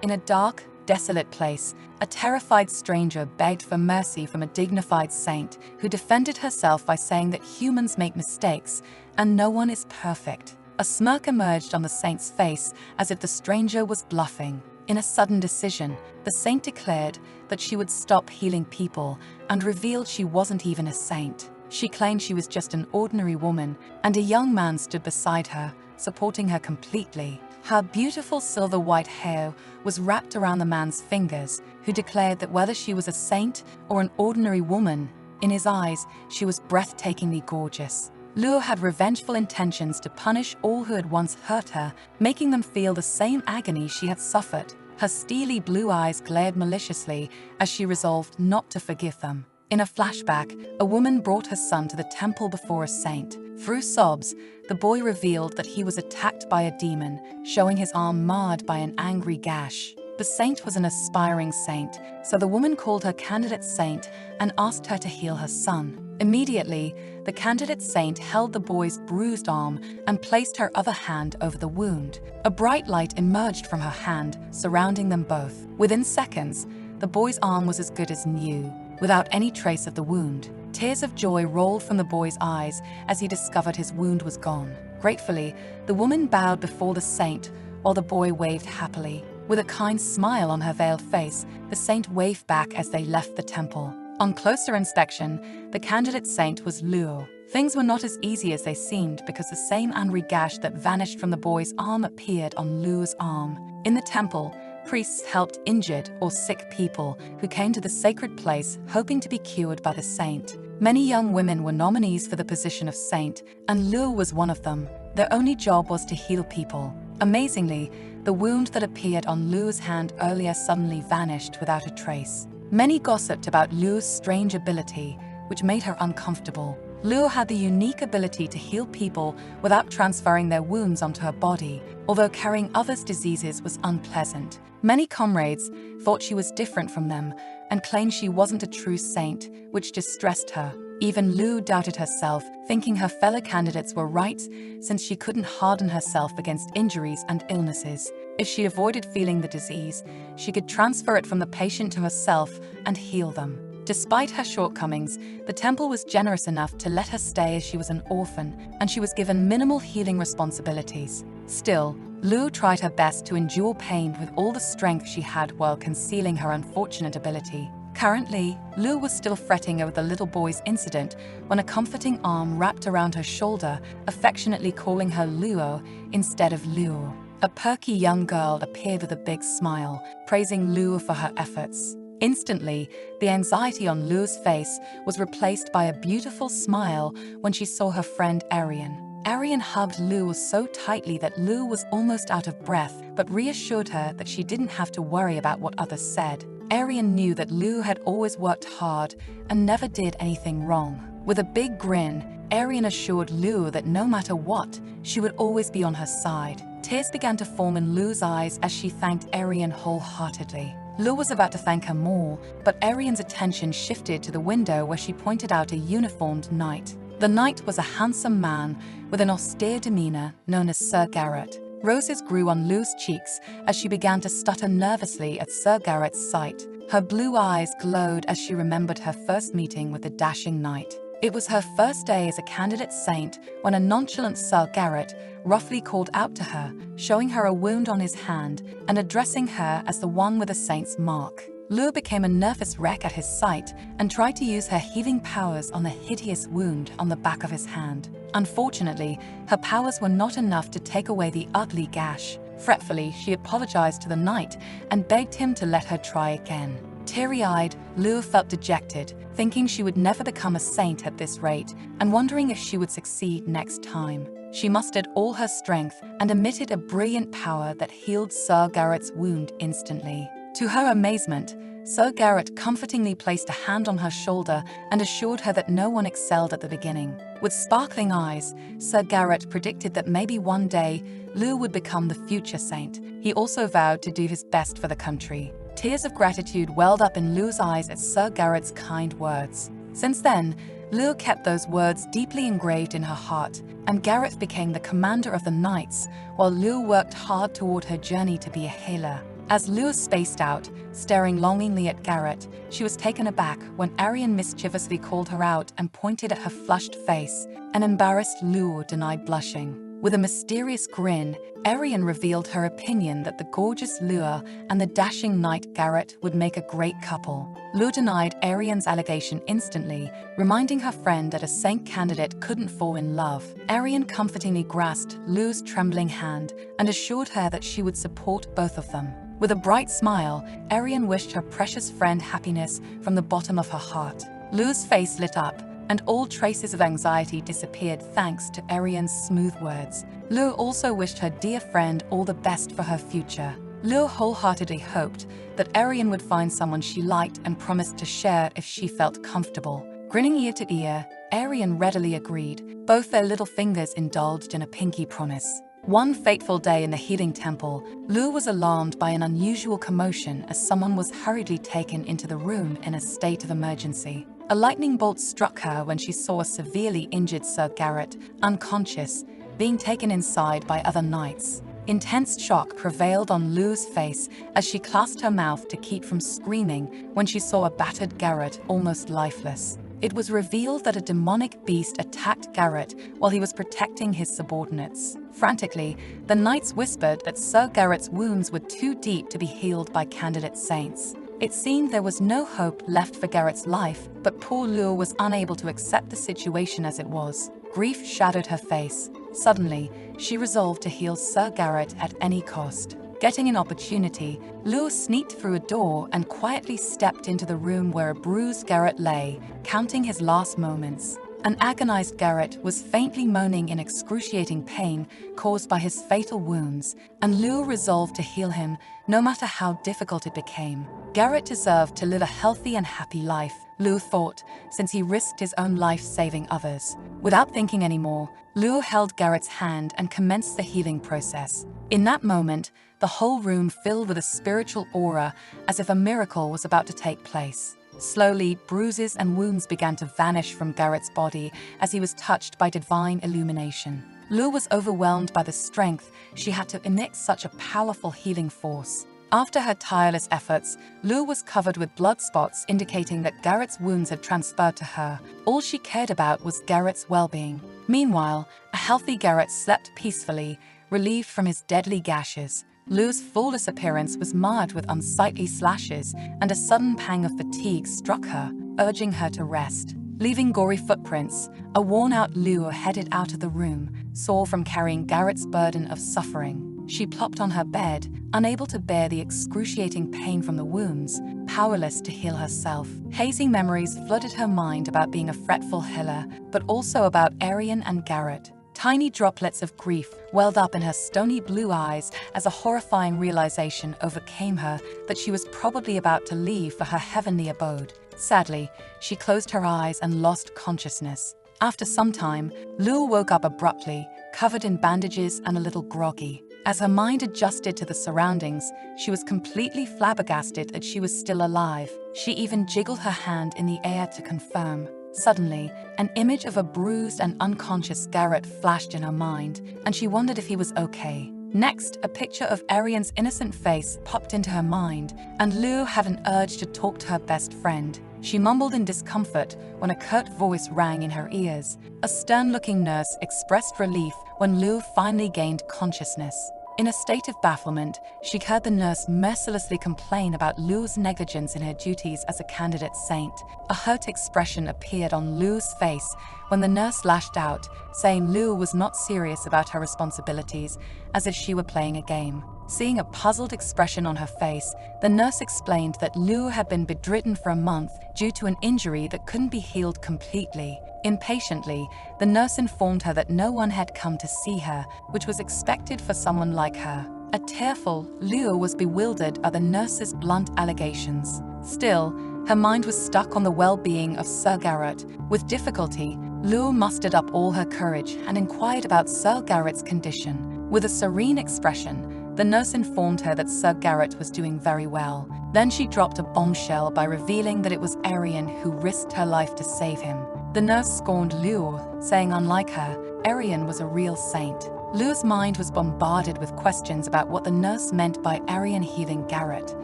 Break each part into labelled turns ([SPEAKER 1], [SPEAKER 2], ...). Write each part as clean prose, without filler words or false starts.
[SPEAKER 1] In a dark, desolate place, a terrified stranger begged for mercy from a dignified saint who defended herself by saying that humans make mistakes and no one is perfect. A smirk emerged on the saint's face as if the stranger was bluffing. In a sudden decision, the saint declared that she would stop healing people and revealed she wasn't even a saint. She claimed she was just an ordinary woman, and a young man stood beside her, supporting her completely. Her beautiful silver-white hair was wrapped around the man's fingers, who declared that whether she was a saint or an ordinary woman, in his eyes, she was breathtakingly gorgeous. Luo had revengeful intentions to punish all who had once hurt her, making them feel the same agony she had suffered. Her steely blue eyes glared maliciously as she resolved not to forgive them. In a flashback, a woman brought her son to the temple before a saint. Through sobs, the boy revealed that he was attacked by a demon, showing his arm marred by an angry gash. The saint was an aspiring saint, so the woman called her candidate saint and asked her to heal her son. Immediately, the candidate saint held the boy's bruised arm and placed her other hand over the wound. A bright light emerged from her hand, surrounding them both. Within seconds, the boy's arm was as good as new, without any trace of the wound. Tears of joy rolled from the boy's eyes as he discovered his wound was gone. Gratefully, the woman bowed before the saint while the boy waved happily. With a kind smile on her veiled face, the saint waved back as they left the temple. On closer inspection, the candidate saint was Luo. Things were not as easy as they seemed because the same angry gash that vanished from the boy's arm appeared on Luo's arm. In the temple, priests helped injured or sick people who came to the sacred place hoping to be cured by the saint. Many young women were nominees for the position of saint, and Luo was one of them. Their only job was to heal people. Amazingly, the wound that appeared on Luo's hand earlier suddenly vanished without a trace. Many gossiped about Luo's strange ability, which made her uncomfortable. Luo had the unique ability to heal people without transferring their wounds onto her body, although carrying others' diseases was unpleasant. Many comrades thought she was different from them and claimed she wasn't a true saint, which distressed her. Even Luo doubted herself, thinking her fellow candidates were right since she couldn't harden herself against injuries and illnesses. If she avoided feeling the disease, she could transfer it from the patient to herself and heal them. Despite her shortcomings, the temple was generous enough to let her stay as she was an orphan, and she was given minimal healing responsibilities. Still, Luo tried her best to endure pain with all the strength she had while concealing her unfortunate ability. Currently, Luo was still fretting over the little boy's incident when a comforting arm wrapped around her shoulder, affectionately calling her Luo instead of Luo. A perky young girl appeared with a big smile, praising Luo for her efforts. Instantly, the anxiety on Luo's face was replaced by a beautiful smile when she saw her friend Arian. Arian hugged Luo so tightly that Luo was almost out of breath, but reassured her that she didn't have to worry about what others said. Arian knew that Luo had always worked hard and never did anything wrong. With a big grin, Arian assured Luo that no matter what, she would always be on her side. Tears began to form in Luo's eyes as she thanked Arian wholeheartedly. Luo was about to thank her more, but Arian's attention shifted to the window where she pointed out a uniformed knight. The knight was a handsome man with an austere demeanor known as Sir Garrett. Roses grew on Luo's cheeks as she began to stutter nervously at Sir Garrett's sight. Her blue eyes glowed as she remembered her first meeting with the dashing knight. It was her first day as a candidate saint when a nonchalant Sir Garrett roughly called out to her, showing her a wound on his hand and addressing her as the one with a saint's mark. Luo became a nervous wreck at his sight and tried to use her healing powers on the hideous wound on the back of his hand. Unfortunately, her powers were not enough to take away the ugly gash. Fretfully, she apologized to the knight and begged him to let her try again. Teary-eyed, Luo felt dejected, thinking she would never become a saint at this rate and wondering if she would succeed next time. She mustered all her strength and emitted a brilliant power that healed Sir Garrett's wound instantly. To her amazement, Sir Garrett comfortingly placed a hand on her shoulder and assured her that no one excelled at the beginning. With sparkling eyes, Sir Garrett predicted that maybe one day Luo would become the future saint. He also vowed to do his best for the country. Tears of gratitude welled up in Luo's eyes at Sir Garrett's kind words. Since then, Luo kept those words deeply engraved in her heart, and Garrett became the commander of the knights, while Luo worked hard toward her journey to be a healer. As Lure spaced out, staring longingly at Garrett, she was taken aback when Arian mischievously called her out and pointed at her flushed face. An embarrassed Lure denied blushing. With a mysterious grin, Arian revealed her opinion that the gorgeous Lure and the dashing knight Garrett would make a great couple. Lure denied Arian's allegation instantly, reminding her friend that a saint candidate couldn't fall in love. Arian comfortingly grasped Lure's trembling hand and assured her that she would support both of them. With a bright smile, Arian wished her precious friend happiness from the bottom of her heart. Lure's face lit up, and all traces of anxiety disappeared thanks to Arian's smooth words. Lure also wished her dear friend all the best for her future. Lure wholeheartedly hoped that Arian would find someone she liked and promised to share if she felt comfortable. Grinning ear to ear, Arian readily agreed. Both their little fingers indulged in a pinky promise. One fateful day in the healing temple, Lure was alarmed by an unusual commotion as someone was hurriedly taken into the room in a state of emergency. A lightning bolt struck her when she saw a severely injured Sir Garrett, unconscious, being taken inside by other knights. Intense shock prevailed on Lure's face as she clasped her mouth to keep from screaming when she saw a battered Garrett almost lifeless. It was revealed that a demonic beast attacked Garrett while he was protecting his subordinates. Frantically, the knights whispered that Sir Garrett's wounds were too deep to be healed by candidate saints. It seemed there was no hope left for Garrett's life, but poor Lure was unable to accept the situation as it was. Grief shadowed her face. Suddenly, she resolved to heal Sir Garrett at any cost. Getting an opportunity, Lure sneaked through a door and quietly stepped into the room where a bruised Garrett lay, counting his last moments. An agonized Garrett was faintly moaning in excruciating pain caused by his fatal wounds, and Lure resolved to heal him, no matter how difficult it became. Garrett deserved to live a healthy and happy life, Lure thought, since he risked his own life saving others. Without thinking anymore, Lure held Garrett's hand and commenced the healing process. In that moment, the whole room filled with a spiritual aura, as if a miracle was about to take place. Slowly, bruises and wounds began to vanish from Garrett's body as he was touched by divine illumination. Lure was overwhelmed by the strength she had to emit such a powerful healing force. After her tireless efforts, Lure was covered with blood spots indicating that Garrett's wounds had transferred to her. All she cared about was Garrett's well-being. Meanwhile, a healthy Garrett slept peacefully, relieved from his deadly gashes. Lure's flawless appearance was marred with unsightly slashes, and a sudden pang of fatigue struck her, urging her to rest. Leaving gory footprints, a worn-out Lure headed out of the room, sore from carrying Garrett's burden of suffering. She plopped on her bed, unable to bear the excruciating pain from the wounds, powerless to heal herself. Hazy memories flooded her mind about being a fretful healer, but also about Arian and Garrett. Tiny droplets of grief welled up in her stony blue eyes as a horrifying realization overcame her that she was probably about to leave for her heavenly abode. Sadly, she closed her eyes and lost consciousness. After some time, Lure woke up abruptly, covered in bandages and a little groggy. As her mind adjusted to the surroundings, she was completely flabbergasted that she was still alive. She even jiggled her hand in the air to confirm. Suddenly, an image of a bruised and unconscious Garrett flashed in her mind, and she wondered if he was okay. Next, a picture of Arian's innocent face popped into her mind, and Lure had an urge to talk to her best friend. She mumbled in discomfort when a curt voice rang in her ears. A stern-looking nurse expressed relief when Lure finally gained consciousness. In a state of bafflement, she heard the nurse mercilessly complain about Lure's negligence in her duties as a candidate saint. A hurt expression appeared on Lure's face when the nurse lashed out, saying Lure was not serious about her responsibilities, as if she were playing a game. Seeing a puzzled expression on her face, the nurse explained that Lure had been bedridden for a month due to an injury that couldn't be healed completely. Impatiently, the nurse informed her that no one had come to see her, which was expected for someone like her. A tearful Lure was bewildered by the nurse's blunt allegations. Still, her mind was stuck on the well-being of Sir Garrett. With difficulty, Lure mustered up all her courage and inquired about Sir Garrett's condition. With a serene expression, the nurse informed her that Sir Garrett was doing very well. Then she dropped a bombshell by revealing that it was Arian who risked her life to save him. The nurse scorned Lure, saying unlike her, Arian was a real saint. Lu's mind was bombarded with questions about what the nurse meant by Arian healing Garrett.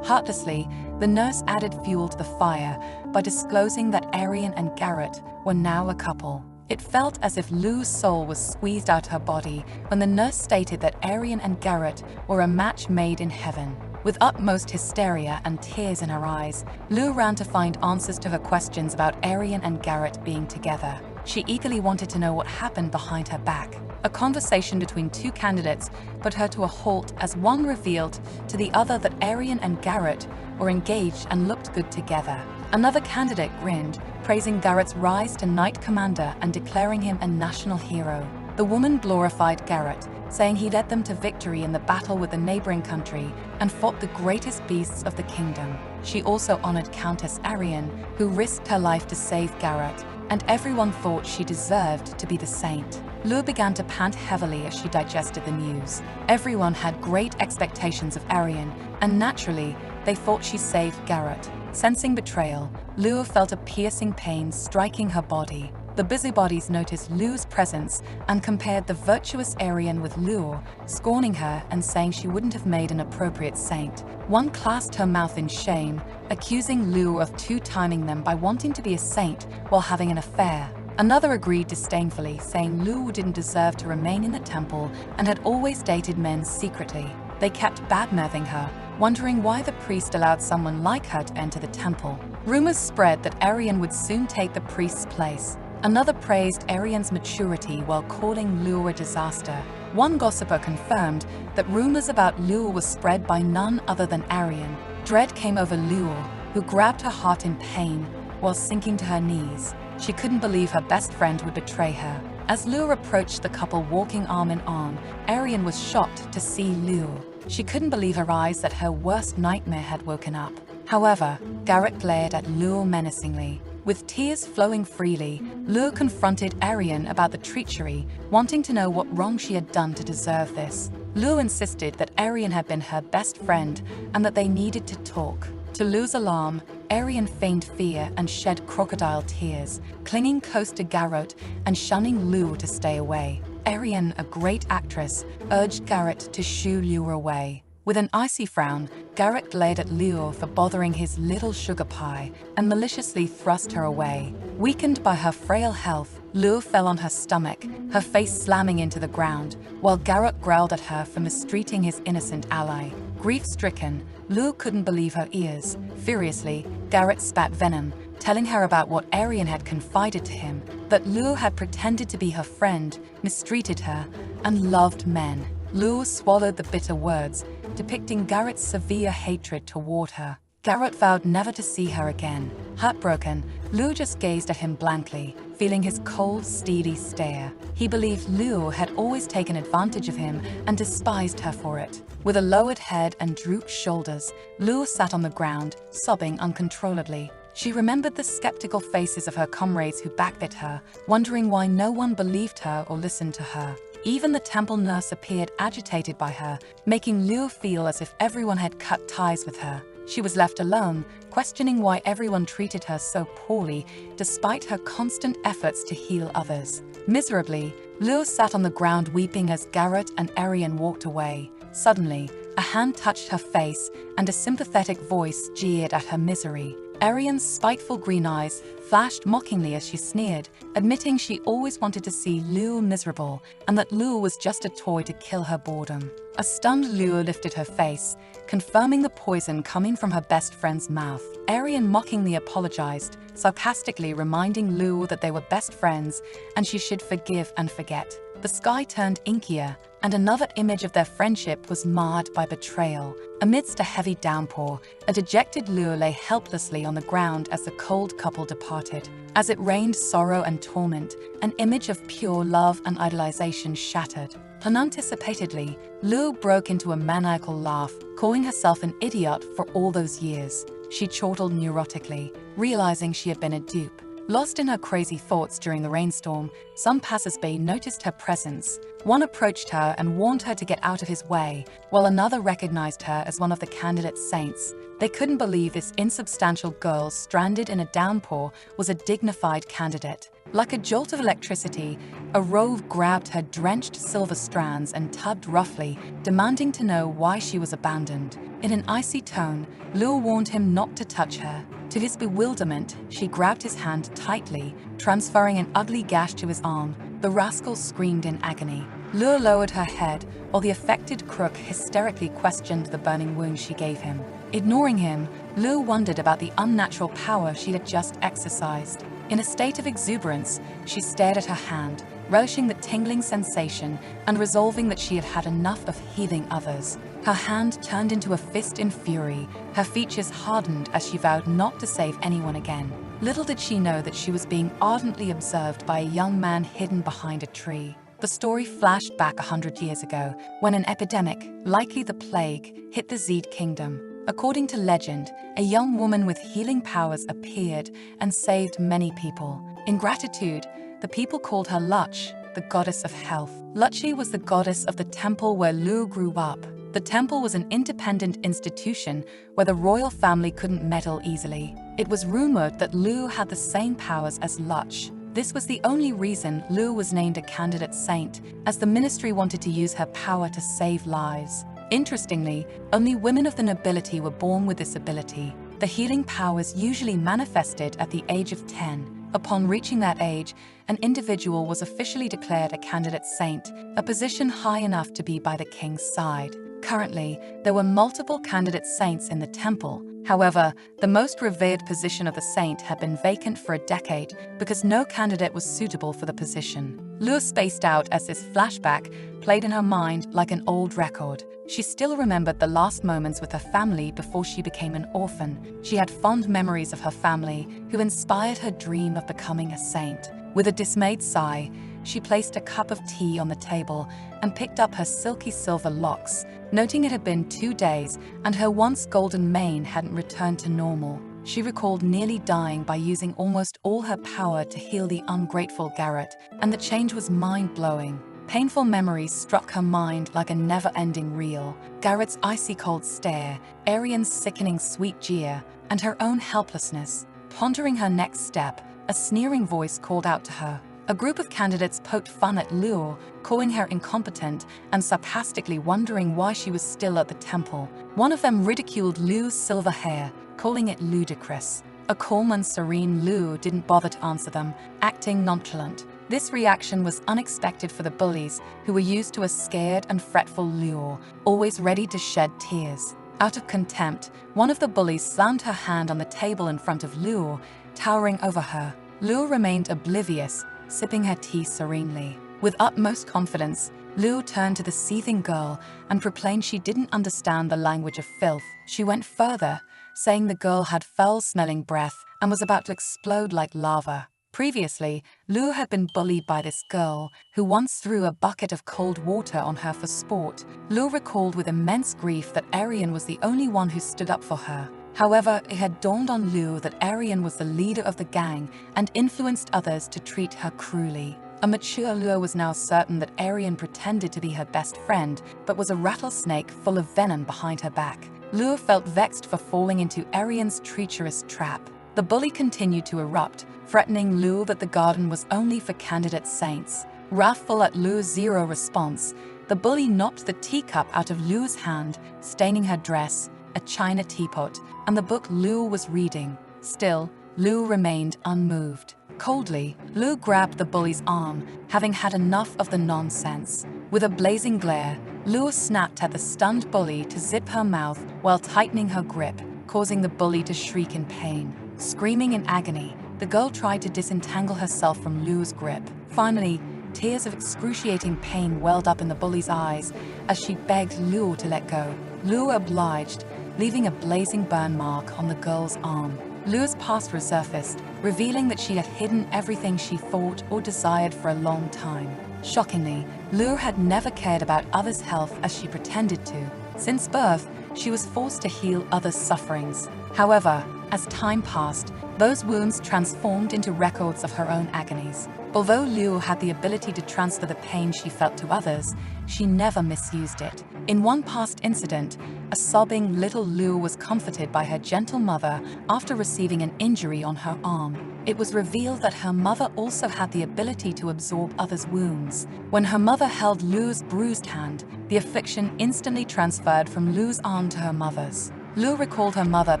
[SPEAKER 1] Heartlessly, the nurse added fuel to the fire by disclosing that Arian and Garrett were now a couple. It felt as if Lu's soul was squeezed out her body when the nurse stated that Arian and Garrett were a match made in heaven. With utmost hysteria and tears in her eyes, Lu ran to find answers to her questions about Arian and Garrett being together. She eagerly wanted to know what happened behind her back. A conversation between two candidates put her to a halt as one revealed to the other that Arian and Garrett were engaged and looked good together. Another candidate grinned, praising Garrett's rise to Knight Commander and declaring him a national hero. The woman glorified Garrett, saying he led them to victory in the battle with the neighboring country and fought the greatest beasts of the kingdom. She also honored Countess Arian, who risked her life to save Garrett, and everyone thought she deserved to be the saint. Lu began to pant heavily as she digested the news. Everyone had great expectations of Arian, and naturally, they thought she saved Garrett. Sensing betrayal, Lu felt a piercing pain striking her body. The busybodies noticed Lu's presence and compared the virtuous Arian with Lu, scorning her and saying she wouldn't have made an appropriate saint. One clasped her mouth in shame, accusing Lu of two-timing them by wanting to be a saint while having an affair. Another agreed disdainfully, saying Lu didn't deserve to remain in the temple and had always dated men secretly. They kept badmouthing her, wondering why the priest allowed someone like her to enter the temple. Rumors spread that Arian would soon take the priest's place. Another praised Arian's maturity while calling Lu a disaster. One gossiper confirmed that rumors about Lu were spread by none other than Arian. Dread came over Lu, who grabbed her heart in pain while sinking to her knees. She couldn't believe her best friend would betray her. As Lu approached the couple walking arm in arm, Arian was shocked to see Lu. She couldn't believe her eyes that her worst nightmare had woken up. However, Garrett glared at Lu menacingly. With tears flowing freely, Lu confronted Arian about the treachery, wanting to know what wrong she had done to deserve this. Lu insisted that Arian had been her best friend and that they needed to talk. To Lu's alarm, Arian feigned fear and shed crocodile tears, clinging close to Garrett and shunning Lu to stay away. Arian, a great actress, urged Garrett to shoo Lu away. With an icy frown, Garrett glared at Lu for bothering his little sugar pie and maliciously thrust her away. Weakened by her frail health, Lu fell on her stomach, her face slamming into the ground, while Garrett growled at her for mistreating his innocent ally. Grief-stricken, Lu couldn't believe her ears. Furiously, Garrett spat venom, telling her about what Arian had confided to him, that Lu had pretended to be her friend, mistreated her, and loved men. Lu swallowed the bitter words, depicting Garrett's severe hatred toward her. Garrett vowed never to see her again. Heartbroken, Lu just gazed at him blankly, feeling his cold, steely stare. He believed Lu had always taken advantage of him and despised her for it. With a lowered head and drooped shoulders, Lu sat on the ground, sobbing uncontrollably. She remembered the skeptical faces of her comrades who backbit her, wondering why no one believed her or listened to her. Even the temple nurse appeared agitated by her, making Lu feel as if everyone had cut ties with her. She was left alone, questioning why everyone treated her so poorly, despite her constant efforts to heal others. Miserably, Lu sat on the ground weeping as Garrett and Arian walked away. Suddenly, a hand touched her face, and a sympathetic voice jeered at her misery. Arian's spiteful green eyes flashed mockingly as she sneered, admitting she always wanted to see Lu miserable and that Lu was just a toy to kill her boredom. A stunned Lu lifted her face, confirming the poison coming from her best friend's mouth. Arian mockingly apologized, sarcastically reminding Lu that they were best friends and she should forgive and forget. The sky turned inkier, and another image of their friendship was marred by betrayal. Amidst a heavy downpour, a dejected Lu lay helplessly on the ground as the cold couple departed. As it rained sorrow and torment, an image of pure love and idolization shattered. Unanticipatedly, Lu broke into a maniacal laugh, calling herself an idiot for all those years. She chortled neurotically, realizing she had been a dupe. Lost in her crazy thoughts during the rainstorm, some passers-by noticed her presence. One approached her and warned her to get out of his way, while another recognized her as one of the candidate's saints. They couldn't believe this insubstantial girl stranded in a downpour was a dignified candidate. Like a jolt of electricity, a rove grabbed her drenched silver strands and tugged roughly, demanding to know why she was abandoned. In an icy tone, Luo warned him not to touch her. To his bewilderment, she grabbed his hand tightly, transferring an ugly gash to his arm. The rascal screamed in agony. Luo lowered her head, while the affected crook hysterically questioned the burning wound she gave him. Ignoring him, Luo wondered about the unnatural power she had just exercised. In a state of exuberance, she stared at her hand, relishing the tingling sensation and resolving that she had had enough of healing others. Her hand turned into a fist in fury, her features hardened as she vowed not to save anyone again. Little did she know that she was being ardently observed by a young man hidden behind a tree. The story flashed back 100 years ago, when an epidemic, likely the plague, hit the Zed kingdom. According to legend, a young woman with healing powers appeared and saved many people. In gratitude, the people called her Luch, the goddess of health. Luchi was the goddess of the temple where Luo grew up. The temple was an independent institution where the royal family couldn't meddle easily. It was rumored that Luo had the same powers as Luch. This was the only reason Luo was named a candidate saint, as the ministry wanted to use her power to save lives. Interestingly, only women of the nobility were born with this ability. The healing powers usually manifested at the age of 10. Upon reaching that age, an individual was officially declared a candidate saint, a position high enough to be by the king's side. Currently, there were multiple candidate saints in the temple. However, the most revered position of the saint had been vacant for a decade because no candidate was suitable for the position. Luo spaced out as this flashback played in her mind like an old record. She still remembered the last moments with her family before she became an orphan. She had fond memories of her family, who inspired her dream of becoming a saint. With a dismayed sigh, she placed a cup of tea on the table and picked up her silky silver locks, noting it had been 2 days and her once golden mane hadn't returned to normal. She recalled nearly dying by using almost all her power to heal the ungrateful Garrett, and the change was mind-blowing. Painful memories struck her mind like a never-ending reel. Garrett's icy cold stare, Arian's sickening sweet jeer, and her own helplessness. Pondering her next step, a sneering voice called out to her. A group of candidates poked fun at Luo, calling her incompetent and sarcastically wondering why she was still at the temple. One of them ridiculed Luo's silver hair, calling it ludicrous. A calm and serene Luo didn't bother to answer them, acting nonchalant. This reaction was unexpected for the bullies, who were used to a scared and fretful Luo, always ready to shed tears. Out of contempt, one of the bullies slammed her hand on the table in front of Luo, towering over her. Luo remained oblivious, sipping her tea serenely. With utmost confidence, Luo turned to the seething girl and proclaimed she didn't understand the language of filth. She went further, saying the girl had foul-smelling breath and was about to explode like lava. Previously, Luo had been bullied by this girl, who once threw a bucket of cold water on her for sport. Luo recalled with immense grief that Arian was the only one who stood up for her. However, it had dawned on Luo that Arian was the leader of the gang and influenced others to treat her cruelly. A mature Luo was now certain that Arian pretended to be her best friend, but was a rattlesnake full of venom behind her back. Luo felt vexed for falling into Arian's treacherous trap. The bully continued to erupt, threatening Luo that the garden was only for candidate saints. Wrathful at Luo's zero response, the bully knocked the teacup out of Luo's hand, staining her dress, a china teapot, and the book Luo was reading. Still, Luo remained unmoved. Coldly, Luo grabbed the bully's arm, having had enough of the nonsense. With a blazing glare, Luo snapped at the stunned bully to zip her mouth while tightening her grip, causing the bully to shriek in pain. Screaming in agony, the girl tried to disentangle herself from Luo's grip. Finally, tears of excruciating pain welled up in the bully's eyes as she begged Luo to let go. Luo obliged, leaving a blazing burn mark on the girl's arm. Luo's past resurfaced, revealing that she had hidden everything she thought or desired for a long time. Shockingly, Luo had never cared about others' health as she pretended to. Since birth, she was forced to heal others' sufferings. However, as time passed, Those wounds transformed into records of her own agonies. Although Liu had the ability to transfer the pain she felt to others, she never misused it. In one past incident, a sobbing little Liu was comforted by her gentle mother after receiving an injury on her arm. It was revealed that her mother also had the ability to absorb others' wounds. When her mother held Liu's bruised hand, the affliction instantly transferred from Liu's arm to her mother's. Liu recalled her mother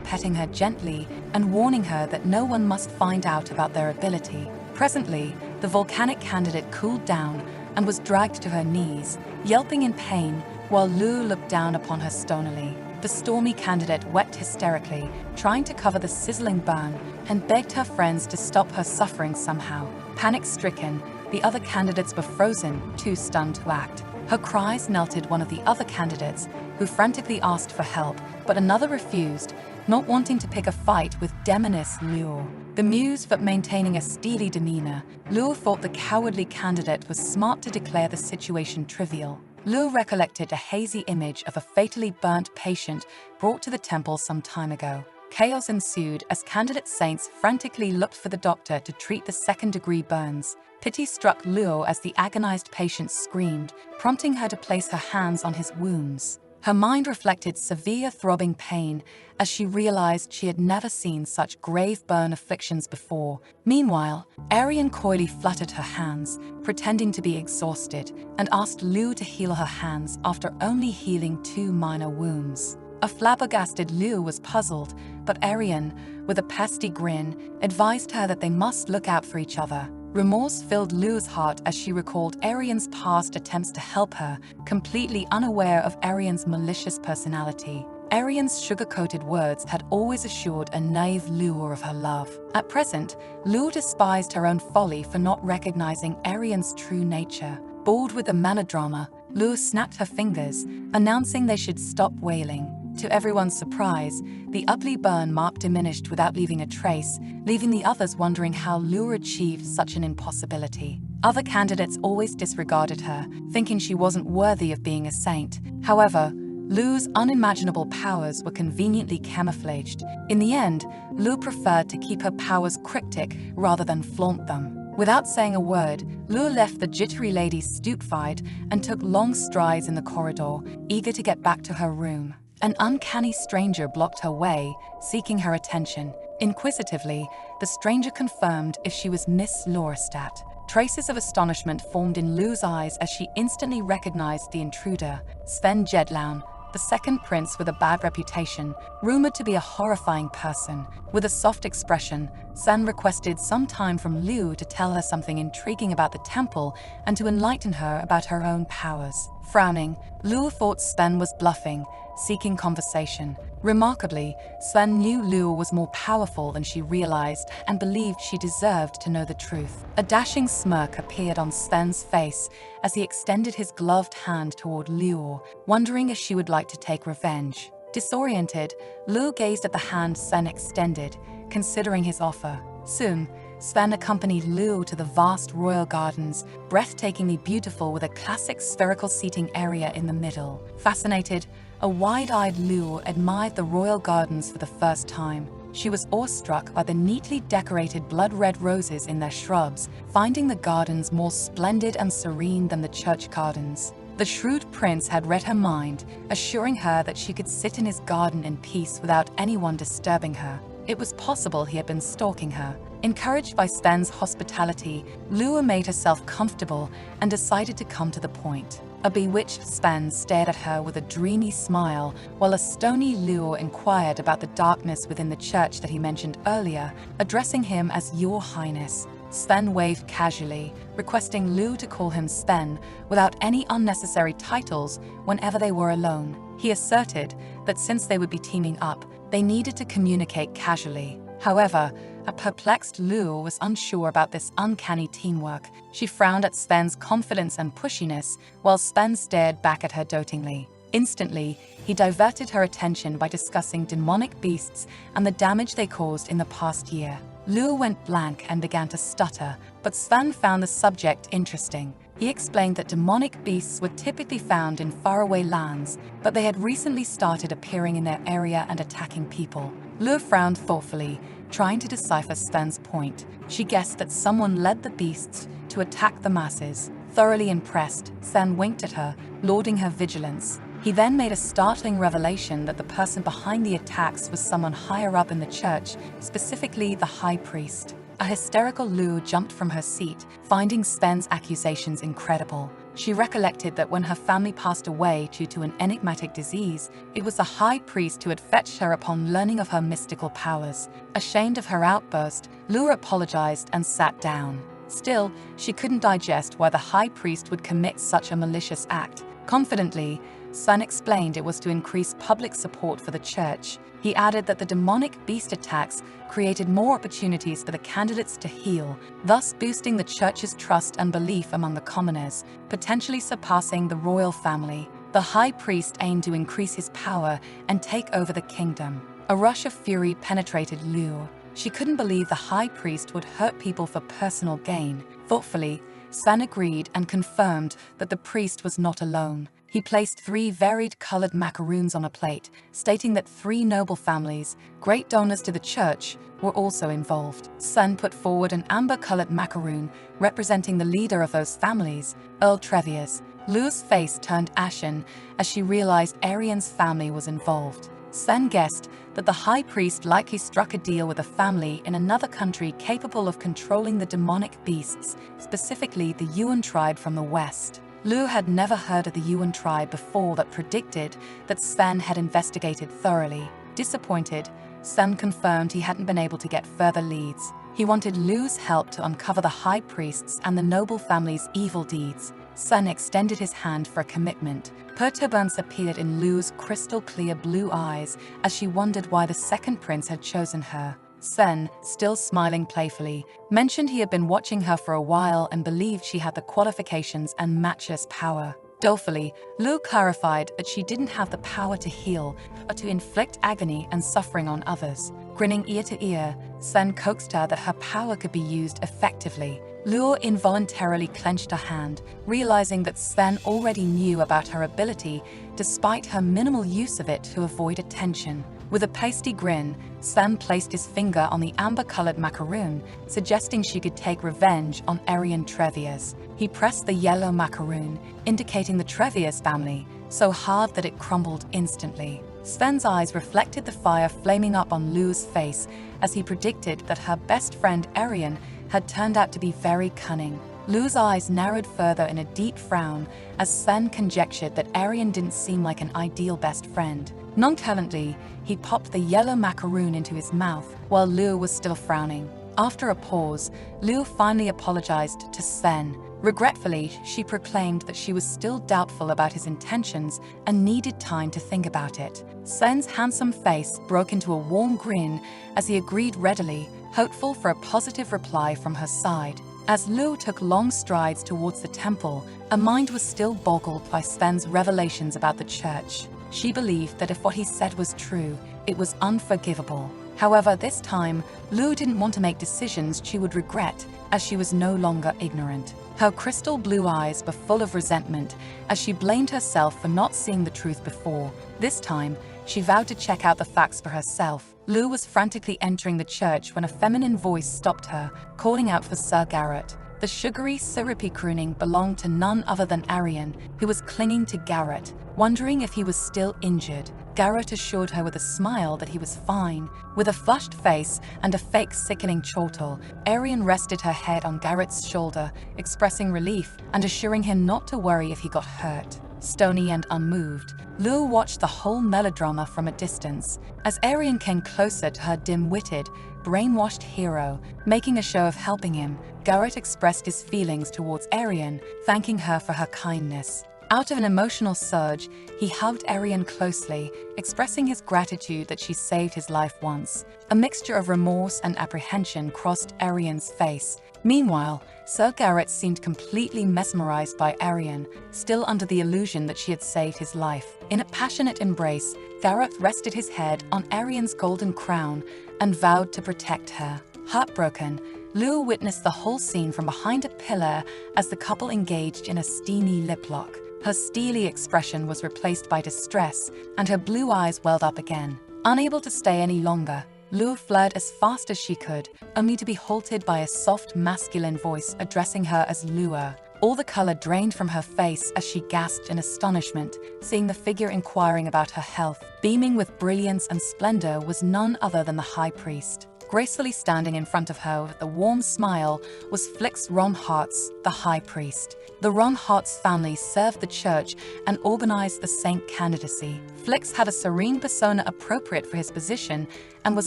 [SPEAKER 1] petting her gently and warning her that no one must find out about their ability. Presently, the volcanic candidate cooled down and was dragged to her knees, yelping in pain while Liu looked down upon her stonily. The stormy candidate wept hysterically, trying to cover the sizzling burn, and begged her friends to stop her suffering somehow. Panic-stricken, the other candidates were frozen, too stunned to act. Her cries melted one of the other candidates, who frantically asked for help, but another refused, not wanting to pick a fight with demoness Liu. Bemused but maintaining a steely demeanor, Liu thought the cowardly candidate was smart to declare the situation trivial. Liu recollected a hazy image of a fatally burnt patient brought to the temple some time ago. Chaos ensued as candidate saints frantically looked for the doctor to treat the second-degree burns. Pity struck Liu as the agonized patient screamed, prompting her to place her hands on his wounds. Her mind reflected severe throbbing pain as she realized she had never seen such grave burn afflictions before. Meanwhile, Arian coyly fluttered her hands, pretending to be exhausted, and asked Liu to heal her hands after only healing 2 minor wounds. A flabbergasted Liu was puzzled, but Arian, with a pesky grin, advised her that they must look out for each other. Remorse filled Liu's heart as she recalled Arian's past attempts to help her, completely unaware of Arian's malicious personality. Arian's sugar-coated words had always assured a naive lure of her love. At present, Liu despised her own folly for not recognizing Arian's true nature. Bored with the melodrama, Liu snapped her fingers, announcing they should stop wailing. To everyone's surprise, the ugly burn mark diminished without leaving a trace, leaving the others wondering how Liu achieved such an impossibility. Other candidates always disregarded her, thinking she wasn't worthy of being a saint. However, Liu's unimaginable powers were conveniently camouflaged. In the end, Liu preferred to keep her powers cryptic rather than flaunt them. Without saying a word, Liu left the jittery lady stupefied and took long strides in the corridor, eager to get back to her room. An uncanny stranger blocked her way, seeking her attention. Inquisitively, the stranger confirmed if she was Miss Laurestadt. Traces of astonishment formed in Liu's eyes as she instantly recognized the intruder, Sven Jedlaun, the second prince with a bad reputation, rumored to be a horrifying person. With a soft expression, Sven requested some time from Liu to tell her something intriguing about the temple and to enlighten her about her own powers. Frowning, Liu thought Sven was bluffing, seeking conversation. Remarkably, Sven knew Liu was more powerful than she realized and believed she deserved to know the truth. A dashing smirk appeared on Sven's face as he extended his gloved hand toward Liu, wondering if she would like to take revenge. Disoriented, Liu gazed at the hand Sven extended, considering his offer. Soon, Sven accompanied Liu to the vast royal gardens, breathtakingly beautiful with a classic spherical seating area in the middle. Fascinated, a wide-eyed Liu admired the royal gardens for the first time. She was awestruck by the neatly decorated blood-red roses in their shrubs, finding the gardens more splendid and serene than the church gardens. The shrewd prince had read her mind, assuring her that she could sit in his garden in peace without anyone disturbing her. It was possible he had been stalking her. Encouraged by Sven's hospitality, Liu made herself comfortable and decided to come to the point. A bewitched Sven stared at her with a dreamy smile, while a stony Liu inquired about the darkness within the church that he mentioned earlier, addressing him as Your Highness. Sven waved casually, requesting Liu to call him Sven without any unnecessary titles whenever they were alone. He asserted that since they would be teaming up, they needed to communicate casually. However, a perplexed Liu was unsure about this uncanny teamwork. She frowned at Sven's confidence and pushiness, while Sven stared back at her dotingly. Instantly, he diverted her attention by discussing demonic beasts and the damage they caused in the past year. Liu went blank and began to stutter, but Sven found the subject interesting. He explained that demonic beasts were typically found in faraway lands, but they had recently started appearing in their area and attacking people. Liu frowned thoughtfully, trying to decipher Sven's point. She guessed that someone led the beasts to attack the masses. Thoroughly impressed, Sven winked at her, lauding her vigilance. He then made a startling revelation that the person behind the attacks was someone higher up in the church, specifically the high priest. A hysterical Lu jumped from her seat, finding Sven's accusations incredible. She recollected that when her family passed away due to an enigmatic disease, it was the high priest who had fetched her upon learning of her mystical powers. Ashamed of her outburst, Lu apologized and sat down. Still, she couldn't digest why the high priest would commit such a malicious act. Confidently, Sven explained it was to increase public support for the church. He added that the demonic beast attacks created more opportunities for the candidates to heal, thus boosting the church's trust and belief among the commoners, potentially surpassing the royal family. The high priest aimed to increase his power and take over the kingdom. A rush of fury penetrated Lu. She couldn't believe the high priest would hurt people for personal gain. Thoughtfully, Sven agreed and confirmed that the priest was not alone. He placed 3 varied colored macaroons on a plate, stating that 3 noble families, great donors to the church, were also involved. Sven put forward an amber-colored macaroon representing the leader of those families, Earl Trevius. Lu's face turned ashen as she realized Arian's family was involved. Sven guessed that the high priest likely struck a deal with a family in another country capable of controlling the demonic beasts, specifically the Yuan tribe from the west. Lu had never heard of the Yuan tribe before but predicted that Sven had investigated thoroughly. Disappointed, Sven confirmed he hadn't been able to get further leads. He wanted Lu's help to uncover the high priests and the noble family's evil deeds. Sven extended his hand for a commitment. Perturbance appeared in Lu's crystal-clear blue eyes as she wondered why the second prince had chosen her. Sven, still smiling playfully, mentioned he had been watching her for a while and believed she had the qualifications and matchless power. Dolefully, Lu clarified that she didn't have the power to heal, but to inflict agony and suffering on others. Grinning ear to ear, Sven coaxed her that her power could be used effectively. Lu involuntarily clenched her hand, realizing that Sven already knew about her ability, despite her minimal use of it to avoid attention. With a pasty grin, Sven placed his finger on the amber-colored macaroon, suggesting she could take revenge on Arian Trevius. He pressed the yellow macaroon, indicating the Trevius family, so hard that it crumbled instantly. Sven's eyes reflected the fire flaming up on Lu's face as he predicted that her best friend Arian had turned out to be very cunning. Lu's eyes narrowed further in a deep frown as Sven conjectured that Arian didn't seem like an ideal best friend. Nonchalantly, he popped the yellow macaroon into his mouth while Lu was still frowning. After a pause, Lu finally apologized to Sven. Regretfully, she proclaimed that she was still doubtful about his intentions and needed time to think about it. Sven's handsome face broke into a warm grin as he agreed readily, hopeful for a positive reply from her side. As Lu took long strides towards the temple, her mind was still boggled by Sven's revelations about the church. She believed that if what he said was true, it was unforgivable. However, this time, Lu didn't want to make decisions she would regret, as she was no longer ignorant. Her crystal blue eyes were full of resentment as she blamed herself for not seeing the truth before. This time, she vowed to check out the facts for herself. Lu was frantically entering the church when a feminine voice stopped her, calling out for Sir Garrett. The sugary, syrupy crooning belonged to none other than Arian, who was clinging to Garrett, wondering if he was still injured. Garrett assured her with a smile that he was fine. With a flushed face and a fake sickening chortle, Arian rested her head on Garrett's shoulder, expressing relief and assuring him not to worry if he got hurt. Stony and unmoved, Lu watched the whole melodrama from a distance. As Arian came closer to her dim-witted, brainwashed hero, making a show of helping him, Garrett expressed his feelings towards Arian, thanking her for her kindness. Out of an emotional surge, he hugged Arian closely, expressing his gratitude that she saved his life once. A mixture of remorse and apprehension crossed Arian's face. Meanwhile, Sir Garrett seemed completely mesmerized by Arian, still under the illusion that she had saved his life. In a passionate embrace, Garrett rested his head on Arian's golden crown and vowed to protect her. Heartbroken, Lu witnessed the whole scene from behind a pillar as the couple engaged in a steamy lip lock. Her steely expression was replaced by distress, and her blue eyes welled up again. Unable to stay any longer, Lu fled as fast as she could, only to be halted by a soft masculine voice addressing her as Lua. All the color drained from her face as she gasped in astonishment, seeing the figure inquiring about her health. Beaming with brilliance and splendor was none other than the high priest. Gracefully standing in front of her with a warm smile was Flix RomHearts, the high priest. The RomHearts family served the church and organized the saint candidacy. Flix had a serene persona appropriate for his position and was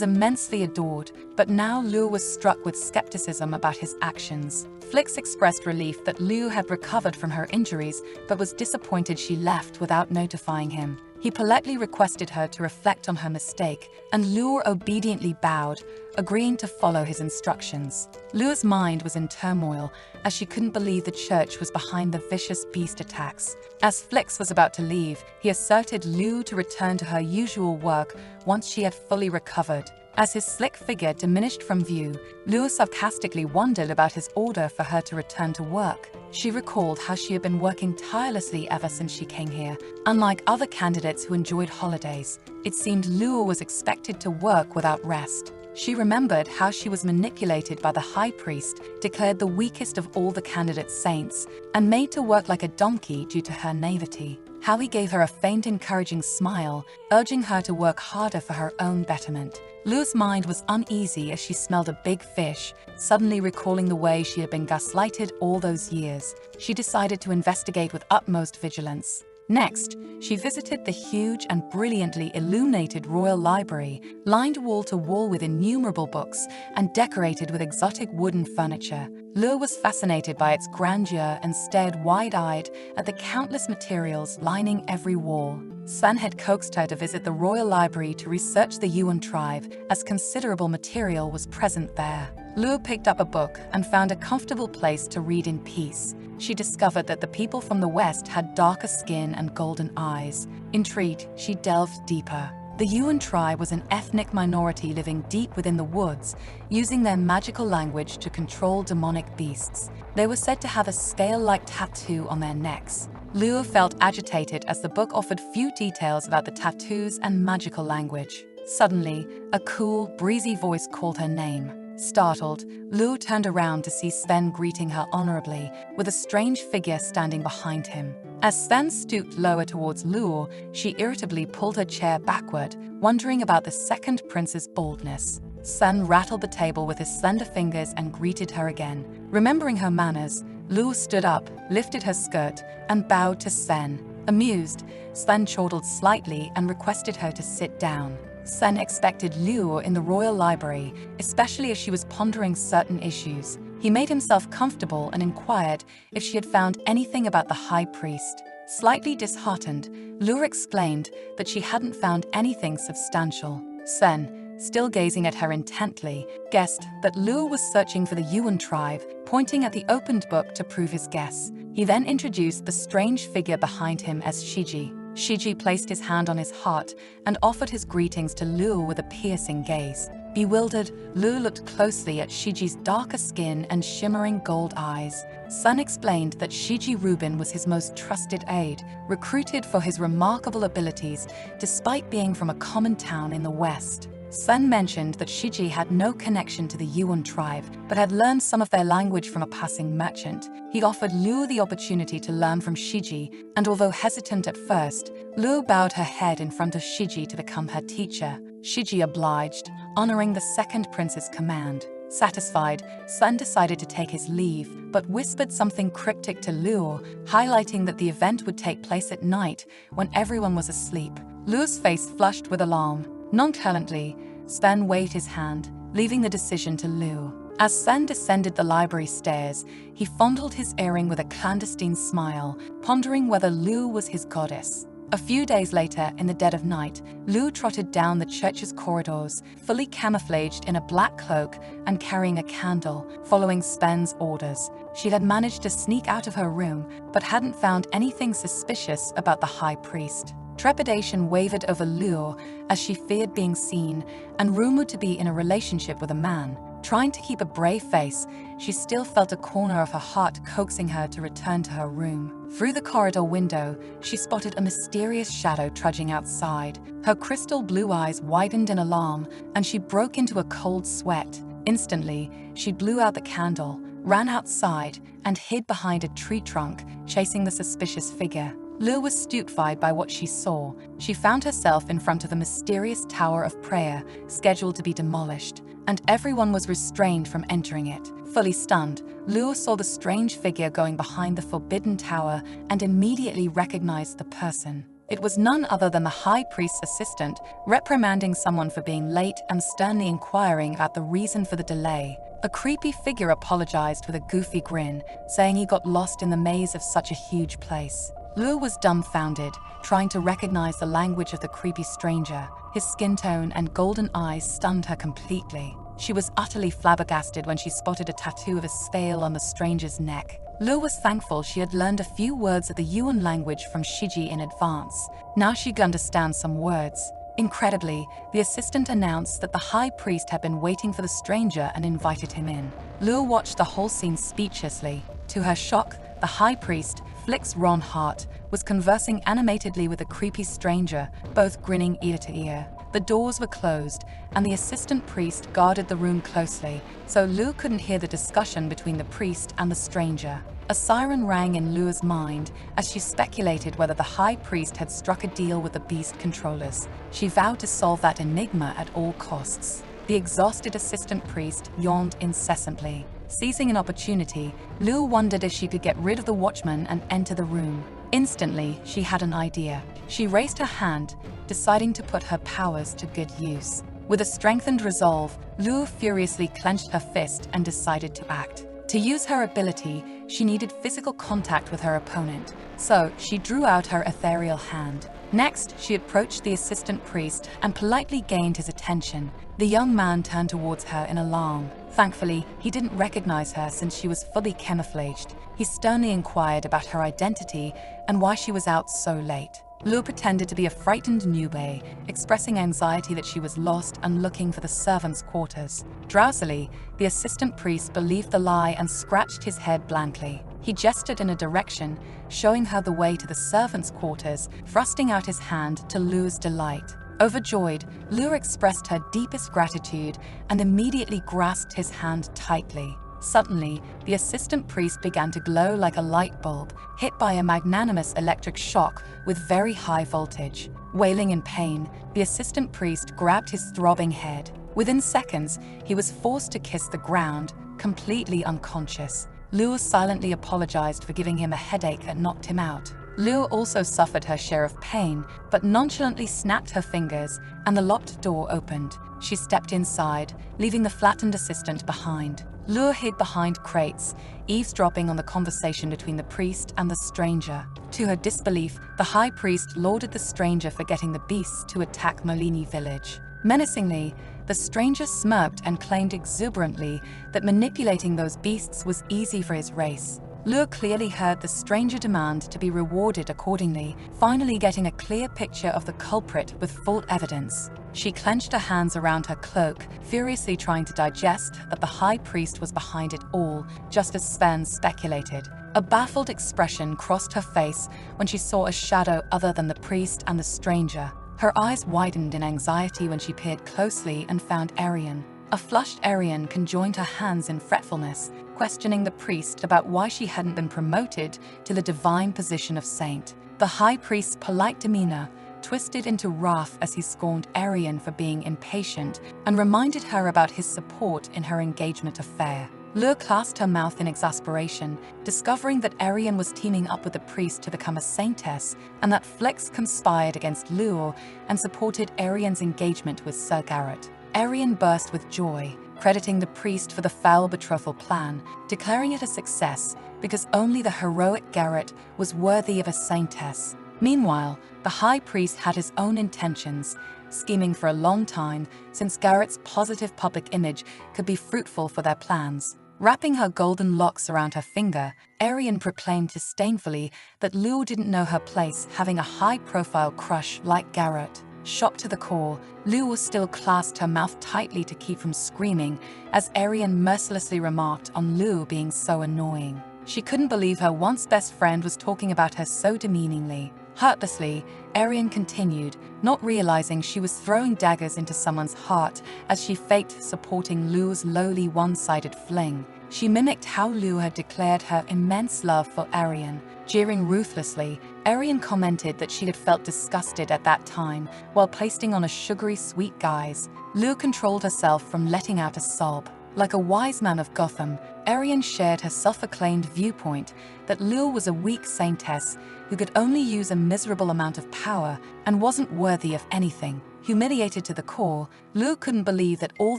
[SPEAKER 1] immensely adored, but now Lu was struck with skepticism about his actions. Flix expressed relief that Lu had recovered from her injuries, but was disappointed she left without notifying him. He politely requested her to reflect on her mistake, and Lu obediently bowed, agreeing to follow his instructions. Lu's mind was in turmoil, as she couldn't believe the church was behind the vicious beast attacks. As Flix was about to leave, he asserted Lu to return to her usual work once she had fully recovered. As his slick figure diminished from view, Lu sarcastically wondered about his order for her to return to work. She recalled how she had been working tirelessly ever since she came here. Unlike other candidates who enjoyed holidays, it seemed Lu was expected to work without rest. She remembered how she was manipulated by the high priest, declared the weakest of all the candidate saints, and made to work like a donkey due to her naivety. How he gave her a faint encouraging smile, urging her to work harder for her own betterment. Lu's mind was uneasy as she smelled a big fish, suddenly recalling the way she had been gaslighted all those years. She decided to investigate with utmost vigilance. Next, she visited the huge and brilliantly illuminated Royal Library, lined wall to wall with innumerable books and decorated with exotic wooden furniture. Lu was fascinated by its grandeur and stared wide-eyed at the countless materials lining every wall. Sun had coaxed her to visit the Royal Library to research the Yuan tribe, as considerable material was present there. Lu picked up a book and found a comfortable place to read in peace. She discovered that the people from the West had darker skin and golden eyes. Intrigued, she delved deeper. The Yuan tribe was an ethnic minority living deep within the woods, using their magical language to control demonic beasts. They were said to have a scale-like tattoo on their necks. Lu felt agitated as the book offered few details about the tattoos and magical language. Suddenly, a cool, breezy voice called her name. Startled, Lu turned around to see Sven greeting her honorably, with a strange figure standing behind him. As Sven stooped lower towards Lu, she irritably pulled her chair backward, wondering about the second prince's boldness. Sven rattled the table with his slender fingers and greeted her again. Remembering her manners, Lu stood up, lifted her skirt, and bowed to Sven. Amused, Sven chortled slightly and requested her to sit down. Sven expected Lu in the Royal Library, especially as she was pondering certain issues. He made himself comfortable and inquired if she had found anything about the high priest. Slightly disheartened, Lu exclaimed that she hadn't found anything substantial. Sven, still gazing at her intently, guessed that Lu was searching for the Yuan tribe, pointing at the opened book to prove his guess. He then introduced the strange figure behind him as Shiji. Shiji placed his hand on his heart and offered his greetings to Lu with a piercing gaze. Bewildered, Lu looked closely at Shiji's darker skin and shimmering gold eyes. Sun explained that Shiji Rubin was his most trusted aide, recruited for his remarkable abilities despite being from a common town in the West. Sun mentioned that Shiji had no connection to the Yuan tribe, but had learned some of their language from a passing merchant. He offered Lu the opportunity to learn from Shiji, and although hesitant at first, Lu bowed her head in front of Shiji to become her teacher. Shiji obliged, honoring the second prince's command. Satisfied, Sun decided to take his leave, but whispered something cryptic to Lu, highlighting that the event would take place at night when everyone was asleep. Lu's face flushed with alarm. Nonchalantly, Sven waved his hand, leaving the decision to Lu. As Sven descended the library stairs, he fondled his earring with a clandestine smile, pondering whether Lu was his goddess. A few days later, in the dead of night, Lu trotted down the church's corridors, fully camouflaged in a black cloak and carrying a candle, following Sven's orders. She had managed to sneak out of her room, but hadn't found anything suspicious about the high priest. Trepidation wavered over Lu as she feared being seen and rumored to be in a relationship with a man. Trying to keep a brave face, she still felt a corner of her heart coaxing her to return to her room. Through the corridor window, she spotted a mysterious shadow trudging outside. Her crystal blue eyes widened in alarm, and she broke into a cold sweat. Instantly, she blew out the candle, ran outside, and hid behind a tree trunk, chasing the suspicious figure. Lu was stupefied by what she saw. She found herself in front of the mysterious Tower of Prayer, scheduled to be demolished, and everyone was restrained from entering it. Fully stunned, Lu saw the strange figure going behind the forbidden tower and immediately recognized the person. It was none other than the high priest's assistant, reprimanding someone for being late and sternly inquiring about the reason for the delay. A creepy figure apologized with a goofy grin, saying he got lost in the maze of such a huge place. Lu was dumbfounded, trying to recognize the language of the creepy stranger. His skin tone and golden eyes stunned her completely. She was utterly flabbergasted when she spotted a tattoo of a spale on the stranger's neck. Lu was thankful she had learned a few words of the Yuan language from Shiji in advance. Now she could understand some words. Incredibly, the assistant announced that the high priest had been waiting for the stranger and invited him in. Lu watched the whole scene speechlessly. To her shock, the high priest, Flix Ronhart, was conversing animatedly with a creepy stranger, both grinning ear to ear. The doors were closed, and the assistant priest guarded the room closely, so Lu couldn't hear the discussion between the priest and the stranger. A siren rang in Lu's mind as she speculated whether the high priest had struck a deal with the beast controllers. She vowed to solve that enigma at all costs. The exhausted assistant priest yawned incessantly. Seizing an opportunity, Lu wondered if she could get rid of the watchman and enter the room. Instantly, she had an idea. She raised her hand, deciding to put her powers to good use. With a strengthened resolve, Lu furiously clenched her fist and decided to act. To use her ability, she needed physical contact with her opponent, so she drew out her ethereal hand. Next, she approached the assistant priest and politely gained his attention. The young man turned towards her in alarm. Thankfully, he didn't recognize her since she was fully camouflaged. He sternly inquired about her identity and why she was out so late. Lu pretended to be a frightened newbie, expressing anxiety that she was lost and looking for the servants' quarters. Drowsily, the assistant priest believed the lie and scratched his head blankly. He gestured in a direction, showing her the way to the servants' quarters, thrusting out his hand to Lu's delight. Overjoyed, Lu expressed her deepest gratitude and immediately grasped his hand tightly. Suddenly, the assistant priest began to glow like a light bulb, hit by a magnanimous electric shock with very high voltage. Wailing in pain, the assistant priest grabbed his throbbing head. Within seconds, he was forced to kiss the ground, completely unconscious. Lu silently apologized for giving him a headache that knocked him out. Lu also suffered her share of pain, but nonchalantly snapped her fingers, and the locked door opened. She stepped inside, leaving the flattened assistant behind. Lu hid behind crates, eavesdropping on the conversation between the priest and the stranger. To her disbelief, the high priest lauded the stranger for getting the beasts to attack Molini village. Menacingly, the stranger smirked and claimed exuberantly that manipulating those beasts was easy for his race. Lu clearly heard the stranger demand to be rewarded accordingly, finally getting a clear picture of the culprit with full evidence. She clenched her hands around her cloak, furiously trying to digest that the high priest was behind it all, just as Sven speculated. A baffled expression crossed her face when she saw a shadow other than the priest and the stranger. Her eyes widened in anxiety when she peered closely and found Arian. A flushed Arian conjoined her hands in fretfulness, questioning the priest about why she hadn't been promoted to the divine position of saint. The high priest's polite demeanor twisted into wrath as he scorned Arian for being impatient and reminded her about his support in her engagement affair. Lu clasped her mouth in exasperation, discovering that Arian was teaming up with the priest to become a saintess, and that Flix conspired against Lu and supported Arian's engagement with Sir Garrett. Arian burst with joy, crediting the priest for the foul betrothal plan, declaring it a success because only the heroic Garrett was worthy of a saintess. Meanwhile, the high priest had his own intentions, scheming for a long time since Garrett's positive public image could be fruitful for their plans. Wrapping her golden locks around her finger, Arian proclaimed disdainfully that Lu didn't know her place having a high-profile crush like Garrett. Shocked to the core, Luo still clasped her mouth tightly to keep from screaming as Arian mercilessly remarked on Luo being so annoying. She couldn't believe her once best friend was talking about her so demeaningly. Heartlessly, Arian continued, not realizing she was throwing daggers into someone's heart as she faked supporting Luo's lowly one-sided fling. She mimicked how Luo had declared her immense love for Arian. Jeering ruthlessly, Arian commented that she had felt disgusted at that time while pasting on a sugary sweet guise. Luo controlled herself from letting out a sob. Like a wise man of Gotham, Arian shared her self-acclaimed viewpoint that Luo was a weak saintess who could only use a miserable amount of power and wasn't worthy of anything. Humiliated to the core, Luo couldn't believe that all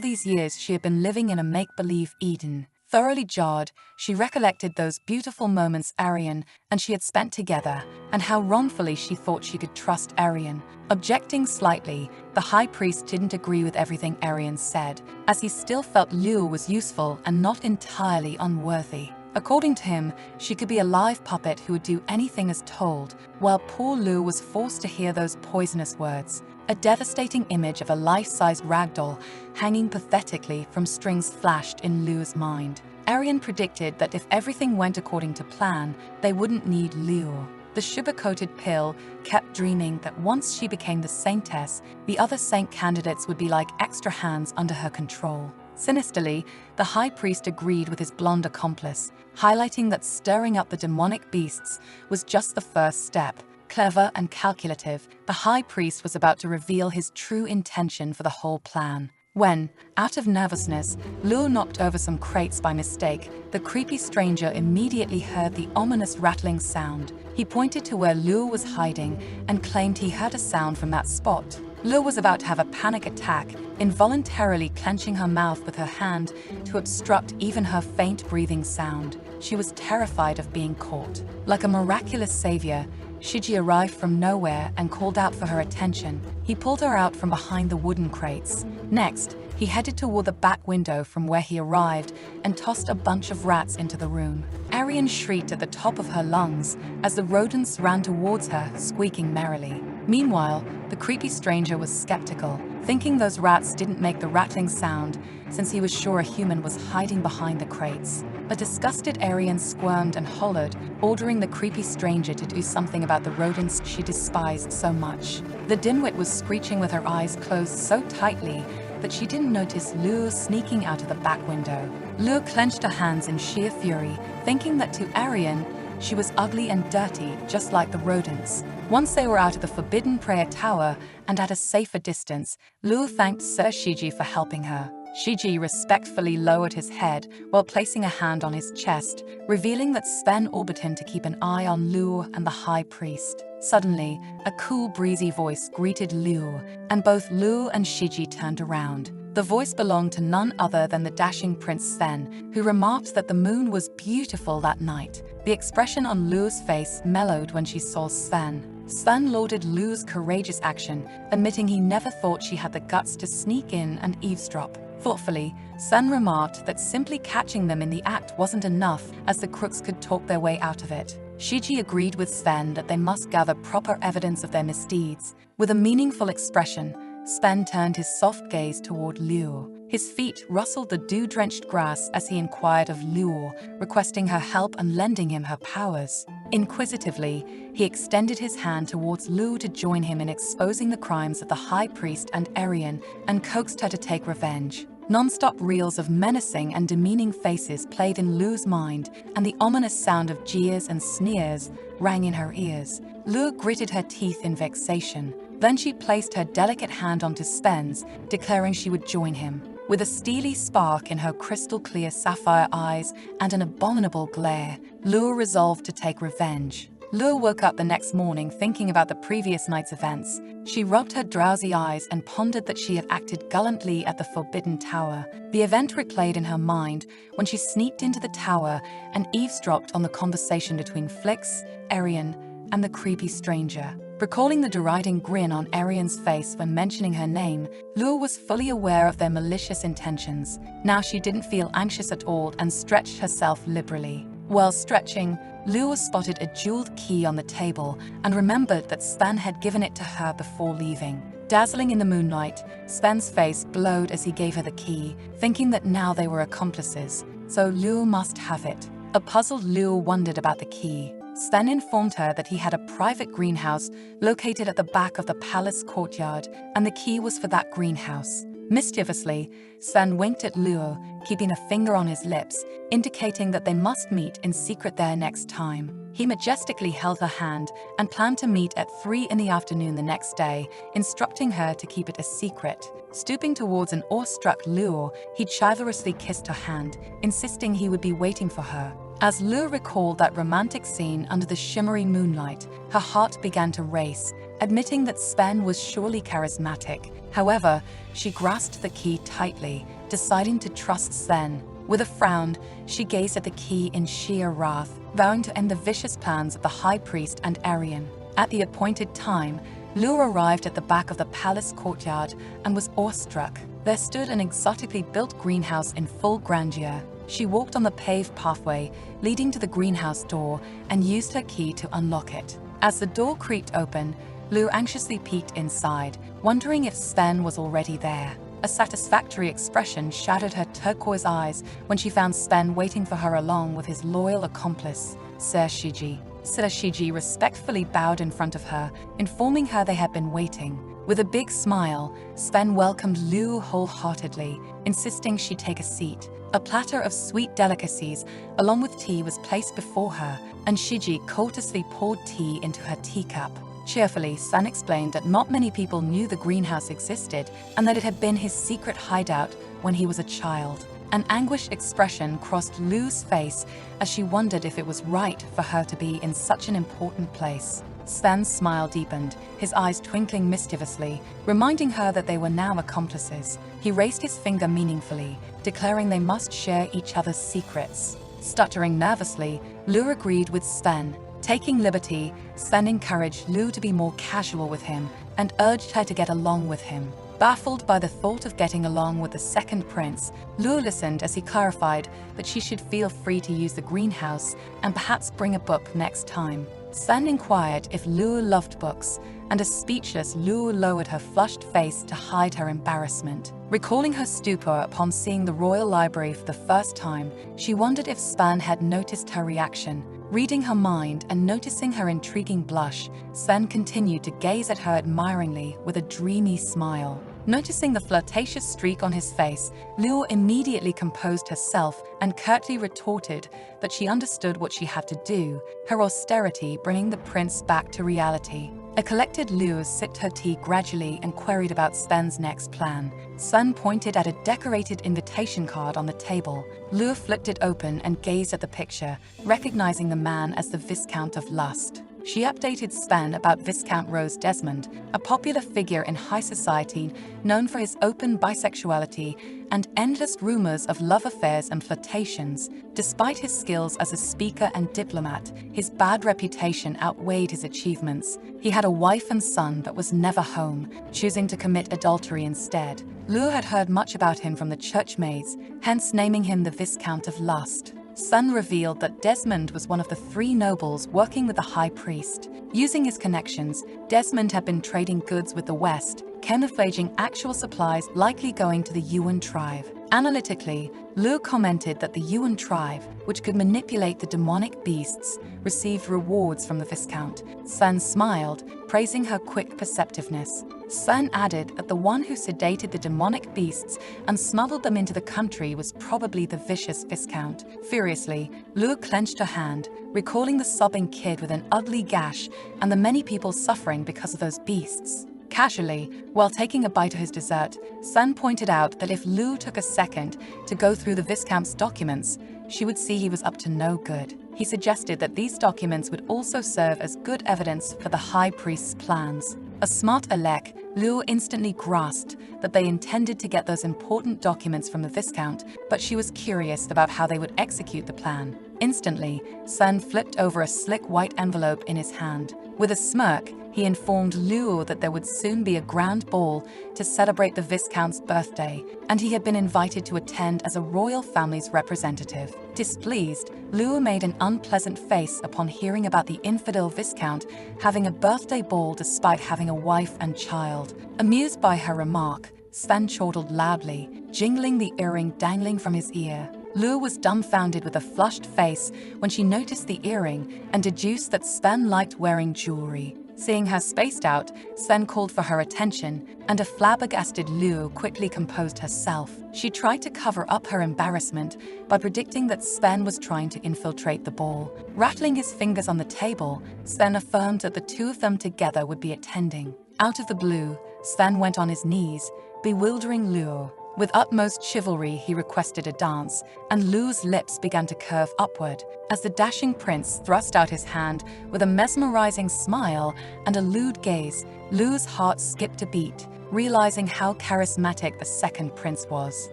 [SPEAKER 1] these years she had been living in a make-believe Eden. Thoroughly jarred, she recollected those beautiful moments Arian and she had spent together, and how wrongfully she thought she could trust Arian. Objecting slightly, the high priest didn't agree with everything Arian said, as he still felt Luo was useful and not entirely unworthy. According to him, she could be a live puppet who would do anything as told, while poor Luo was forced to hear those poisonous words. A devastating image of a life-sized ragdoll hanging pathetically from strings flashed in Luo's mind. Arian predicted that if everything went according to plan, they wouldn't need Luo. The sugar-coated pill kept dreaming that once she became the saintess, the other saint candidates would be like extra hands under her control. Sinisterly, the high priest agreed with his blonde accomplice, highlighting that stirring up the demonic beasts was just the first step. Clever and calculative, the high priest was about to reveal his true intention for the whole plan. When, out of nervousness, Luo knocked over some crates by mistake, the creepy stranger immediately heard the ominous rattling sound. He pointed to where Luo was hiding and claimed he heard a sound from that spot. Luo was about to have a panic attack, involuntarily clenching her mouth with her hand to obstruct even her faint breathing sound. She was terrified of being caught. Like a miraculous savior, Shiji arrived from nowhere and called out for her attention. He pulled her out from behind the wooden crates. Next, he headed toward the back window from where he arrived and tossed a bunch of rats into the room. Arian shrieked at the top of her lungs as the rodents ran towards her, squeaking merrily. Meanwhile, the creepy stranger was skeptical, thinking those rats didn't make the rattling sound since he was sure a human was hiding behind the crates. A disgusted Arian squirmed and hollered, ordering the creepy stranger to do something about the rodents she despised so much. The dimwit was screeching with her eyes closed so tightly that she didn't notice Luo sneaking out of the back window. Luo clenched her hands in sheer fury, thinking that to Arian, she was ugly and dirty, just like the rodents. Once they were out of the forbidden prayer tower and at a safer distance, Luo thanked Sir Shiji for helping her. Shiji respectfully lowered his head while placing a hand on his chest, revealing that Sven ordered him to keep an eye on Luo and the high priest. Suddenly, a cool, breezy voice greeted Luo, and both Luo and Shiji turned around. The voice belonged to none other than the dashing Prince Sven, who remarked that the moon was beautiful that night. The expression on Luo's face mellowed when she saw Sven. Sven lauded Luo's courageous action, admitting he never thought she had the guts to sneak in and eavesdrop. Thoughtfully, Sven remarked that simply catching them in the act wasn't enough, as the crooks could talk their way out of it. Shiji agreed with Sven that they must gather proper evidence of their misdeeds. With a meaningful expression, Sven turned his soft gaze toward Luo. His feet rustled the dew-drenched grass as he inquired of Luo, requesting her help and lending him her powers. Inquisitively, he extended his hand towards Luo to join him in exposing the crimes of the High Priest and Arian, and coaxed her to take revenge. Non-stop reels of menacing and demeaning faces played in Luo's mind, and the ominous sound of jeers and sneers rang in her ears. Luo gritted her teeth in vexation. Then she placed her delicate hand onto Sven's, declaring she would join him. With a steely spark in her crystal-clear sapphire eyes and an abominable glare, Luo resolved to take revenge. Luo woke up the next morning thinking about the previous night's events. She rubbed her drowsy eyes and pondered that she had acted gallantly at the Forbidden Tower. The event replayed in her mind when she sneaked into the tower and eavesdropped on the conversation between Flix, Arian, and the creepy stranger. Recalling the deriding grin on Arian's face when mentioning her name, Luo was fully aware of their malicious intentions. Now she didn't feel anxious at all and stretched herself liberally. While stretching, Luo spotted a jeweled key on the table and remembered that Sven had given it to her before leaving. Dazzling in the moonlight, Sven's face glowed as he gave her the key, thinking that now they were accomplices, so Liu must have it. A puzzled Liu wondered about the key. Sven informed her that he had a private greenhouse located at the back of the palace courtyard, and the key was for that greenhouse. Mischievously, Sven winked at Liu, keeping a finger on his lips, indicating that they must meet in secret there next time. He majestically held her hand and planned to meet at 3 in the afternoon the next day, instructing her to keep it a secret. Stooping towards an awestruck Liu, he chivalrously kissed her hand, insisting he would be waiting for her. As Liu recalled that romantic scene under the shimmery moonlight, her heart began to race, admitting that Sven was surely charismatic. However, she grasped the key tightly, deciding to trust Sven. With a frown, she gazed at the key in sheer wrath, vowing to end the vicious plans of the high priest and Aryan. At the appointed time, Liu arrived at the back of the palace courtyard and was awestruck. There stood an exotically built greenhouse in full grandeur. She walked on the paved pathway leading to the greenhouse door and used her key to unlock it. As the door creaked open, Liu anxiously peeked inside, wondering if Sven was already there. A satisfactory expression shadowed her turquoise eyes when she found Sven waiting for her along with his loyal accomplice, Sir Shiji. Sir Shiji respectfully bowed in front of her, informing her they had been waiting. With a big smile, Sven welcomed Liu wholeheartedly, insisting she take a seat. A platter of sweet delicacies, along with tea, was placed before her, and Shiji courteously poured tea into her teacup. Cheerfully, Sven explained that not many people knew the greenhouse existed and that it had been his secret hideout when he was a child. An anguished expression crossed Liu's face as she wondered if it was right for her to be in such an important place. Sven's smile deepened, his eyes twinkling mischievously, reminding her that they were now accomplices. He raised his finger meaningfully, declaring they must share each other's secrets. Stuttering nervously, Liu agreed with Sven. Taking liberty, Sven encouraged Liu to be more casual with him and urged her to get along with him. Baffled by the thought of getting along with the second prince, Liu listened as he clarified that she should feel free to use the greenhouse and perhaps bring a book next time. Sven inquired if Liu loved books, and a speechless Liu lowered her flushed face to hide her embarrassment. Recalling her stupor upon seeing the royal library for the first time, she wondered if Sven had noticed her reaction. Reading her mind and noticing her intriguing blush, Sven continued to gaze at her admiringly with a dreamy smile. Noticing the flirtatious streak on his face, Liu immediately composed herself and curtly retorted that she understood what she had to do, her austerity bringing the prince back to reality. A collected Liu sipped her tea gradually and queried about Sven's next plan. Sven pointed at a decorated invitation card on the table. Liu flipped it open and gazed at the picture, recognizing the man as the Viscount of Lust. She updated Sven about Viscount Rose Desmond, a popular figure in high society known for his open bisexuality and endless rumors of love affairs and flirtations. Despite his skills as a speaker and diplomat, his bad reputation outweighed his achievements. He had a wife and son but was never home, choosing to commit adultery instead. Liu had heard much about him from the church maids, hence naming him the Viscount of Lust. Sven revealed that Desmond was one of the 3 nobles working with the high priest. Using his connections, Desmond had been trading goods with the West, camouflaging actual supplies likely going to the Yuan tribe. Analytically, Liu commented that the Yuan tribe, which could manipulate the demonic beasts, received rewards from the Viscount. Sven smiled, praising her quick perceptiveness. Sven added that the one who sedated the demonic beasts and smuggled them into the country was probably the vicious Viscount. Furiously, Liu clenched her hand, recalling the sobbing kid with an ugly gash and the many people suffering because of those beasts. Casually, while taking a bite of his dessert, Sven pointed out that if Liu took a second to go through the Viscount's documents, she would see he was up to no good. He suggested that these documents would also serve as good evidence for the high priest's plans. A smart aleck, Liu instantly grasped that they intended to get those important documents from the Viscount, but she was curious about how they would execute the plan. Instantly, Sven flipped over a slick white envelope in his hand. With a smirk, he informed Luo that there would soon be a grand ball to celebrate the Viscount's birthday, and he had been invited to attend as a royal family's representative. Displeased, Luo made an unpleasant face upon hearing about the infidel Viscount having a birthday ball despite having a wife and child. Amused by her remark, Sven chortled loudly, jingling the earring dangling from his ear. Luo was dumbfounded with a flushed face when she noticed the earring and deduced that Sven liked wearing jewelry. Seeing her spaced out, Sven called for her attention, and a flabbergasted Luo quickly composed herself. She tried to cover up her embarrassment by predicting that Sven was trying to infiltrate the ball. Rattling his fingers on the table, Sven affirmed that the two of them together would be attending. Out of the blue, Sven went on his knees, bewildering Luo. With utmost chivalry, he requested a dance, and Luo's lips began to curve upward. As the dashing prince thrust out his hand with a mesmerizing smile and a lewd gaze, Luo's heart skipped a beat, realizing how charismatic the second prince was.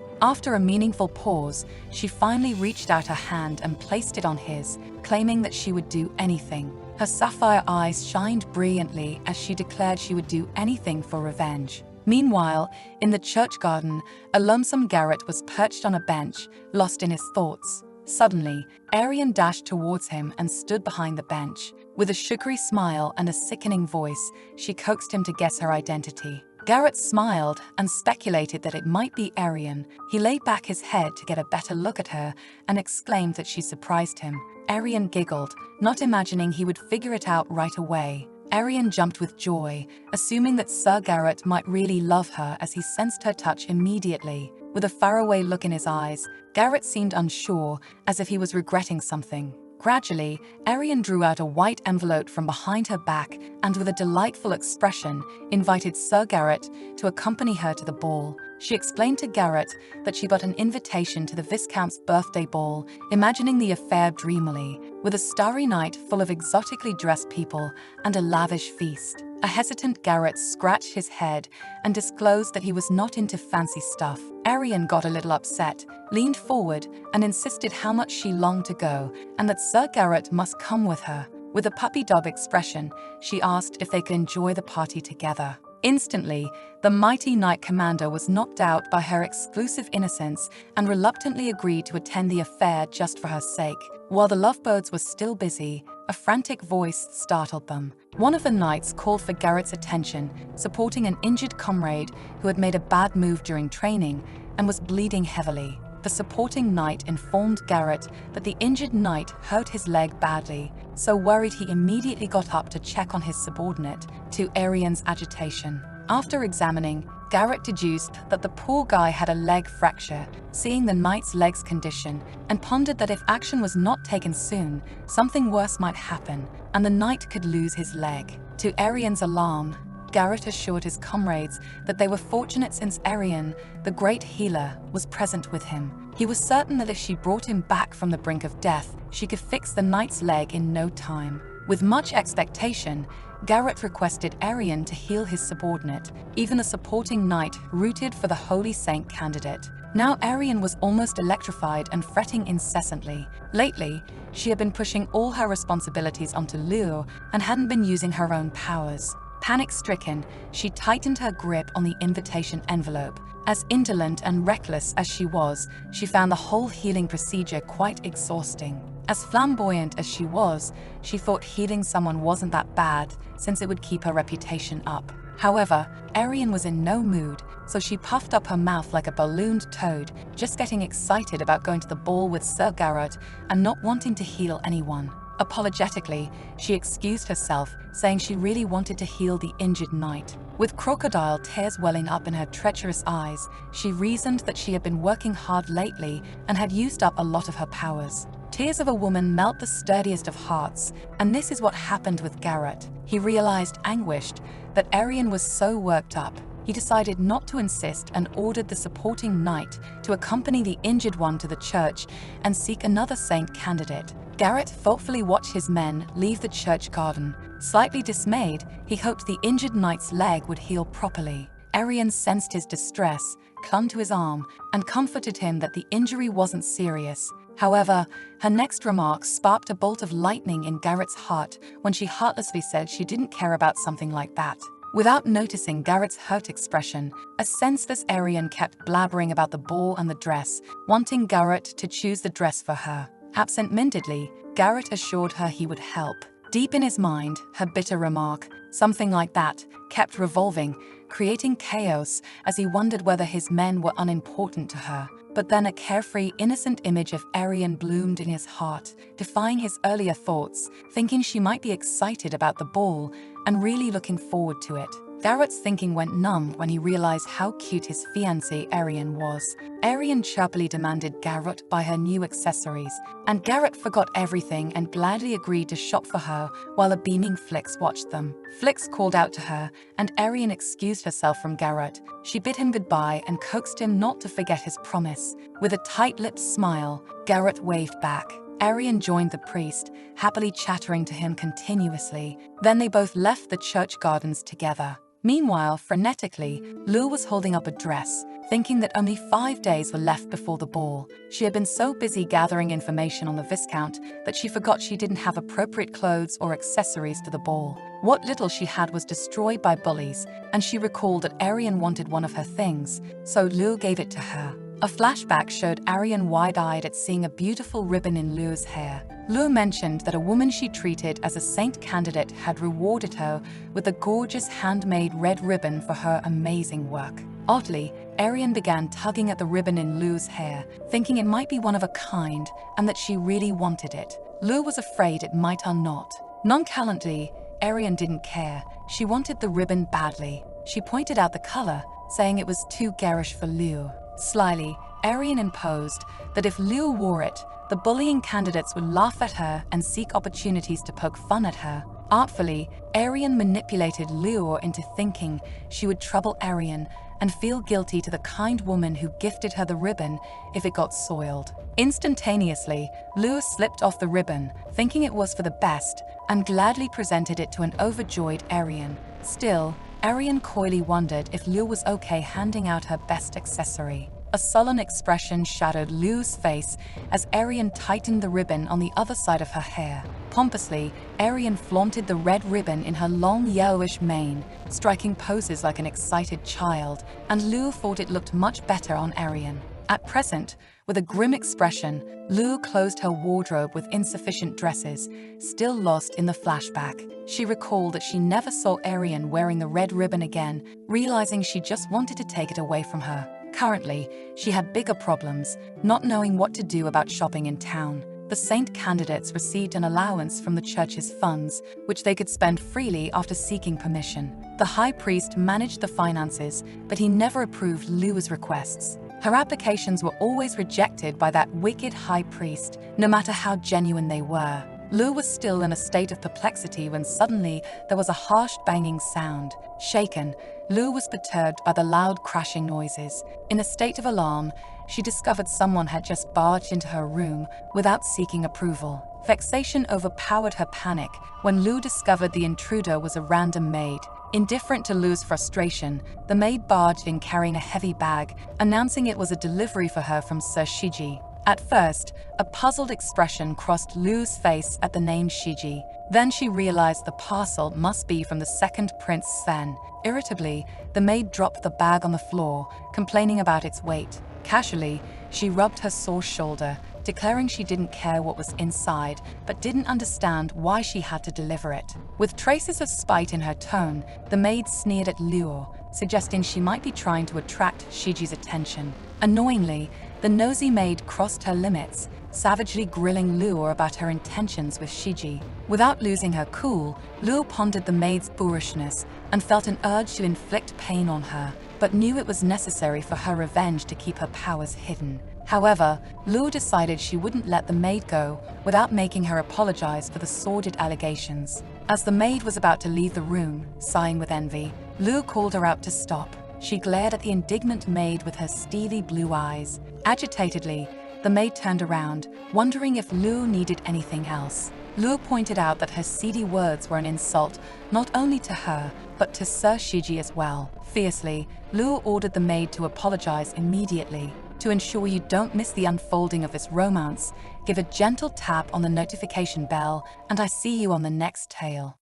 [SPEAKER 1] After a meaningful pause, she finally reached out her hand and placed it on his, claiming that she would do anything. Her sapphire eyes shined brilliantly as she declared she would do anything for revenge. Meanwhile, in the church garden, a lonesome Garrett was perched on a bench, lost in his thoughts. Suddenly, Arian dashed towards him and stood behind the bench. With a sugary smile and a sickening voice, she coaxed him to guess her identity. Garrett smiled and speculated that it might be Arian. He laid back his head to get a better look at her and exclaimed that she surprised him. Arian giggled, not imagining he would figure it out right away. Arian jumped with joy, assuming that Sir Garrett might really love her as he sensed her touch immediately. With a faraway look in his eyes, Garrett seemed unsure, as if he was regretting something. Gradually, Arian drew out a white envelope from behind her back and with a delightful expression, invited Sir Garrett to accompany her to the ball. She explained to Garrett that she got an invitation to the Viscount's birthday ball, imagining the affair dreamily, with a starry night full of exotically dressed people and a lavish feast. A hesitant Garrett scratched his head and disclosed that he was not into fancy stuff. Arian got a little upset, leaned forward, and insisted how much she longed to go and that Sir Garrett must come with her. With a puppy dog expression, she asked if they could enjoy the party together. Instantly, the mighty Knight Commander was knocked out by her exclusive innocence and reluctantly agreed to attend the affair just for her sake. While the lovebirds were still busy, a frantic voice startled them. One of the knights called for Garrett's attention, supporting an injured comrade who had made a bad move during training and was bleeding heavily. The supporting knight informed Garrett that the injured knight hurt his leg badly, so worried he immediately got up to check on his subordinate, to Arian's agitation. After examining, Garrett deduced that the poor guy had a leg fracture, seeing the knight's leg's condition, and pondered that if action was not taken soon, something worse might happen, and the knight could lose his leg. To Arian's alarm, Garrett assured his comrades that they were fortunate since Arian, the great healer, was present with him. He was certain that if she brought him back from the brink of death, she could fix the knight's leg in no time. With much expectation, Garrett requested Arian to heal his subordinate, even a supporting knight rooted for the holy saint candidate. Now Arian was almost electrified and fretting incessantly. Lately, she had been pushing all her responsibilities onto Luo and hadn't been using her own powers. Panic-stricken, she tightened her grip on the invitation envelope. As indolent and reckless as she was, she found the whole healing procedure quite exhausting. As flamboyant as she was, she thought healing someone wasn't that bad, since it would keep her reputation up. However, Arian was in no mood, so she puffed up her mouth like a ballooned toad, just getting excited about going to the ball with Sir Garrett and not wanting to heal anyone. Apologetically, she excused herself, saying she really wanted to heal the injured knight. With crocodile tears welling up in her treacherous eyes, she reasoned that she had been working hard lately and had used up a lot of her powers. Tears of a woman melt the sturdiest of hearts, and this is what happened with Garrett. He realized, anguished, that Arian was so worked up. He decided not to insist and ordered the supporting knight to accompany the injured one to the church and seek another saint candidate. Garrett thoughtfully watched his men leave the church garden. Slightly dismayed, he hoped the injured knight's leg would heal properly. Arian sensed his distress, clung to his arm, and comforted him that the injury wasn't serious. However, her next remark sparked a bolt of lightning in Garrett's heart when she heartlessly said she didn't care about something like that. Without noticing Garrett's hurt expression, a senseless Arian kept blabbering about the ball and the dress, wanting Garrett to choose the dress for her. Absent-mindedly, Garrett assured her he would help. Deep in his mind, her bitter remark, "something like that," kept revolving, creating chaos as he wondered whether his men were unimportant to her. But then a carefree, innocent image of Arian bloomed in his heart, defying his earlier thoughts, thinking she might be excited about the ball and really looking forward to it. Garrett's thinking went numb when he realized how cute his fiancée Arian was. Arian chirpily demanded Garrett buy her new accessories, and Garrett forgot everything and gladly agreed to shop for her while a beaming Flix watched them. Flix called out to her, and Arian excused herself from Garrett. She bid him goodbye and coaxed him not to forget his promise. With a tight-lipped smile, Garrett waved back. Arian joined the priest, happily chattering to him continuously. Then they both left the church gardens together. Meanwhile, frenetically, Lou was holding up a dress, thinking that only 5 days were left before the ball. She had been so busy gathering information on the Viscount that she forgot she didn't have appropriate clothes or accessories for the ball. What little she had was destroyed by bullies, and she recalled that Arian wanted one of her things, so Lou gave it to her. A flashback showed Arian wide-eyed at seeing a beautiful ribbon in Lou's hair. Lou mentioned that a woman she treated as a saint candidate had rewarded her with a gorgeous handmade red ribbon for her amazing work. Oddly, Arian began tugging at the ribbon in Lou's hair, thinking it might be one of a kind and that she really wanted it. Lou was afraid it might or not. Nonchalantly, Arian didn't care. She wanted the ribbon badly. She pointed out the color, saying it was too garish for Lou. Slyly, Arian imposed that if Lou wore it, the bullying candidates would laugh at her and seek opportunities to poke fun at her. Artfully, Arian manipulated Lou into thinking she would trouble Arian and feel guilty to the kind woman who gifted her the ribbon if it got soiled. Instantaneously, Lou slipped off the ribbon, thinking it was for the best, and gladly presented it to an overjoyed Arian. Still, Arian coyly wondered if Lou was okay handing out her best accessory. A sullen expression shadowed Lou's face as Arian tightened the ribbon on the other side of her hair. Pompously, Arian flaunted the red ribbon in her long yellowish mane, striking poses like an excited child, and Lou thought it looked much better on Arian. At present, with a grim expression, Lou closed her wardrobe with insufficient dresses, still lost in the flashback. She recalled that she never saw Arian wearing the red ribbon again, realizing she just wanted to take it away from her. Currently, she had bigger problems, not knowing what to do about shopping in town. The saint candidates received an allowance from the church's funds, which they could spend freely after seeking permission. The high priest managed the finances, but he never approved Lou's requests. Her applications were always rejected by that wicked high priest, no matter how genuine they were. Lou was still in a state of perplexity when suddenly there was a harsh banging sound. Shaken, Lou was perturbed by the loud crashing noises. In a state of alarm, she discovered someone had just barged into her room without seeking approval. Vexation overpowered her panic when Lou discovered the intruder was a random maid. Indifferent to Lou's frustration, the maid barged in carrying a heavy bag, announcing it was a delivery for her from Sir Shiji. At first, a puzzled expression crossed Lou's face at the name Shiji. Then she realized the parcel must be from the second Prince Sen. Irritably, the maid dropped the bag on the floor, complaining about its weight. Casually, she rubbed her sore shoulder, declaring she didn't care what was inside, but didn't understand why she had to deliver it. With traces of spite in her tone, the maid sneered at Lou, suggesting she might be trying to attract Shiji's attention. Annoyingly, the nosy maid crossed her limits, savagely grilling Lou about her intentions with Shiji. Without losing her cool, Lou pondered the maid's boorishness and felt an urge to inflict pain on her, but knew it was necessary for her revenge to keep her powers hidden. However, Lou decided she wouldn't let the maid go without making her apologize for the sordid allegations. As the maid was about to leave the room, sighing with envy, Lou called her out to stop. She glared at the indignant maid with her steely blue eyes. Agitatedly, the maid turned around, wondering if Lou needed anything else. Luo pointed out that her seedy words were an insult not only to her, but to Sir Shiji as well. Fiercely, Luo ordered the maid to apologize immediately. To ensure you don't miss the unfolding of this romance, give a gentle tap on the notification bell, and I see you on the next tale.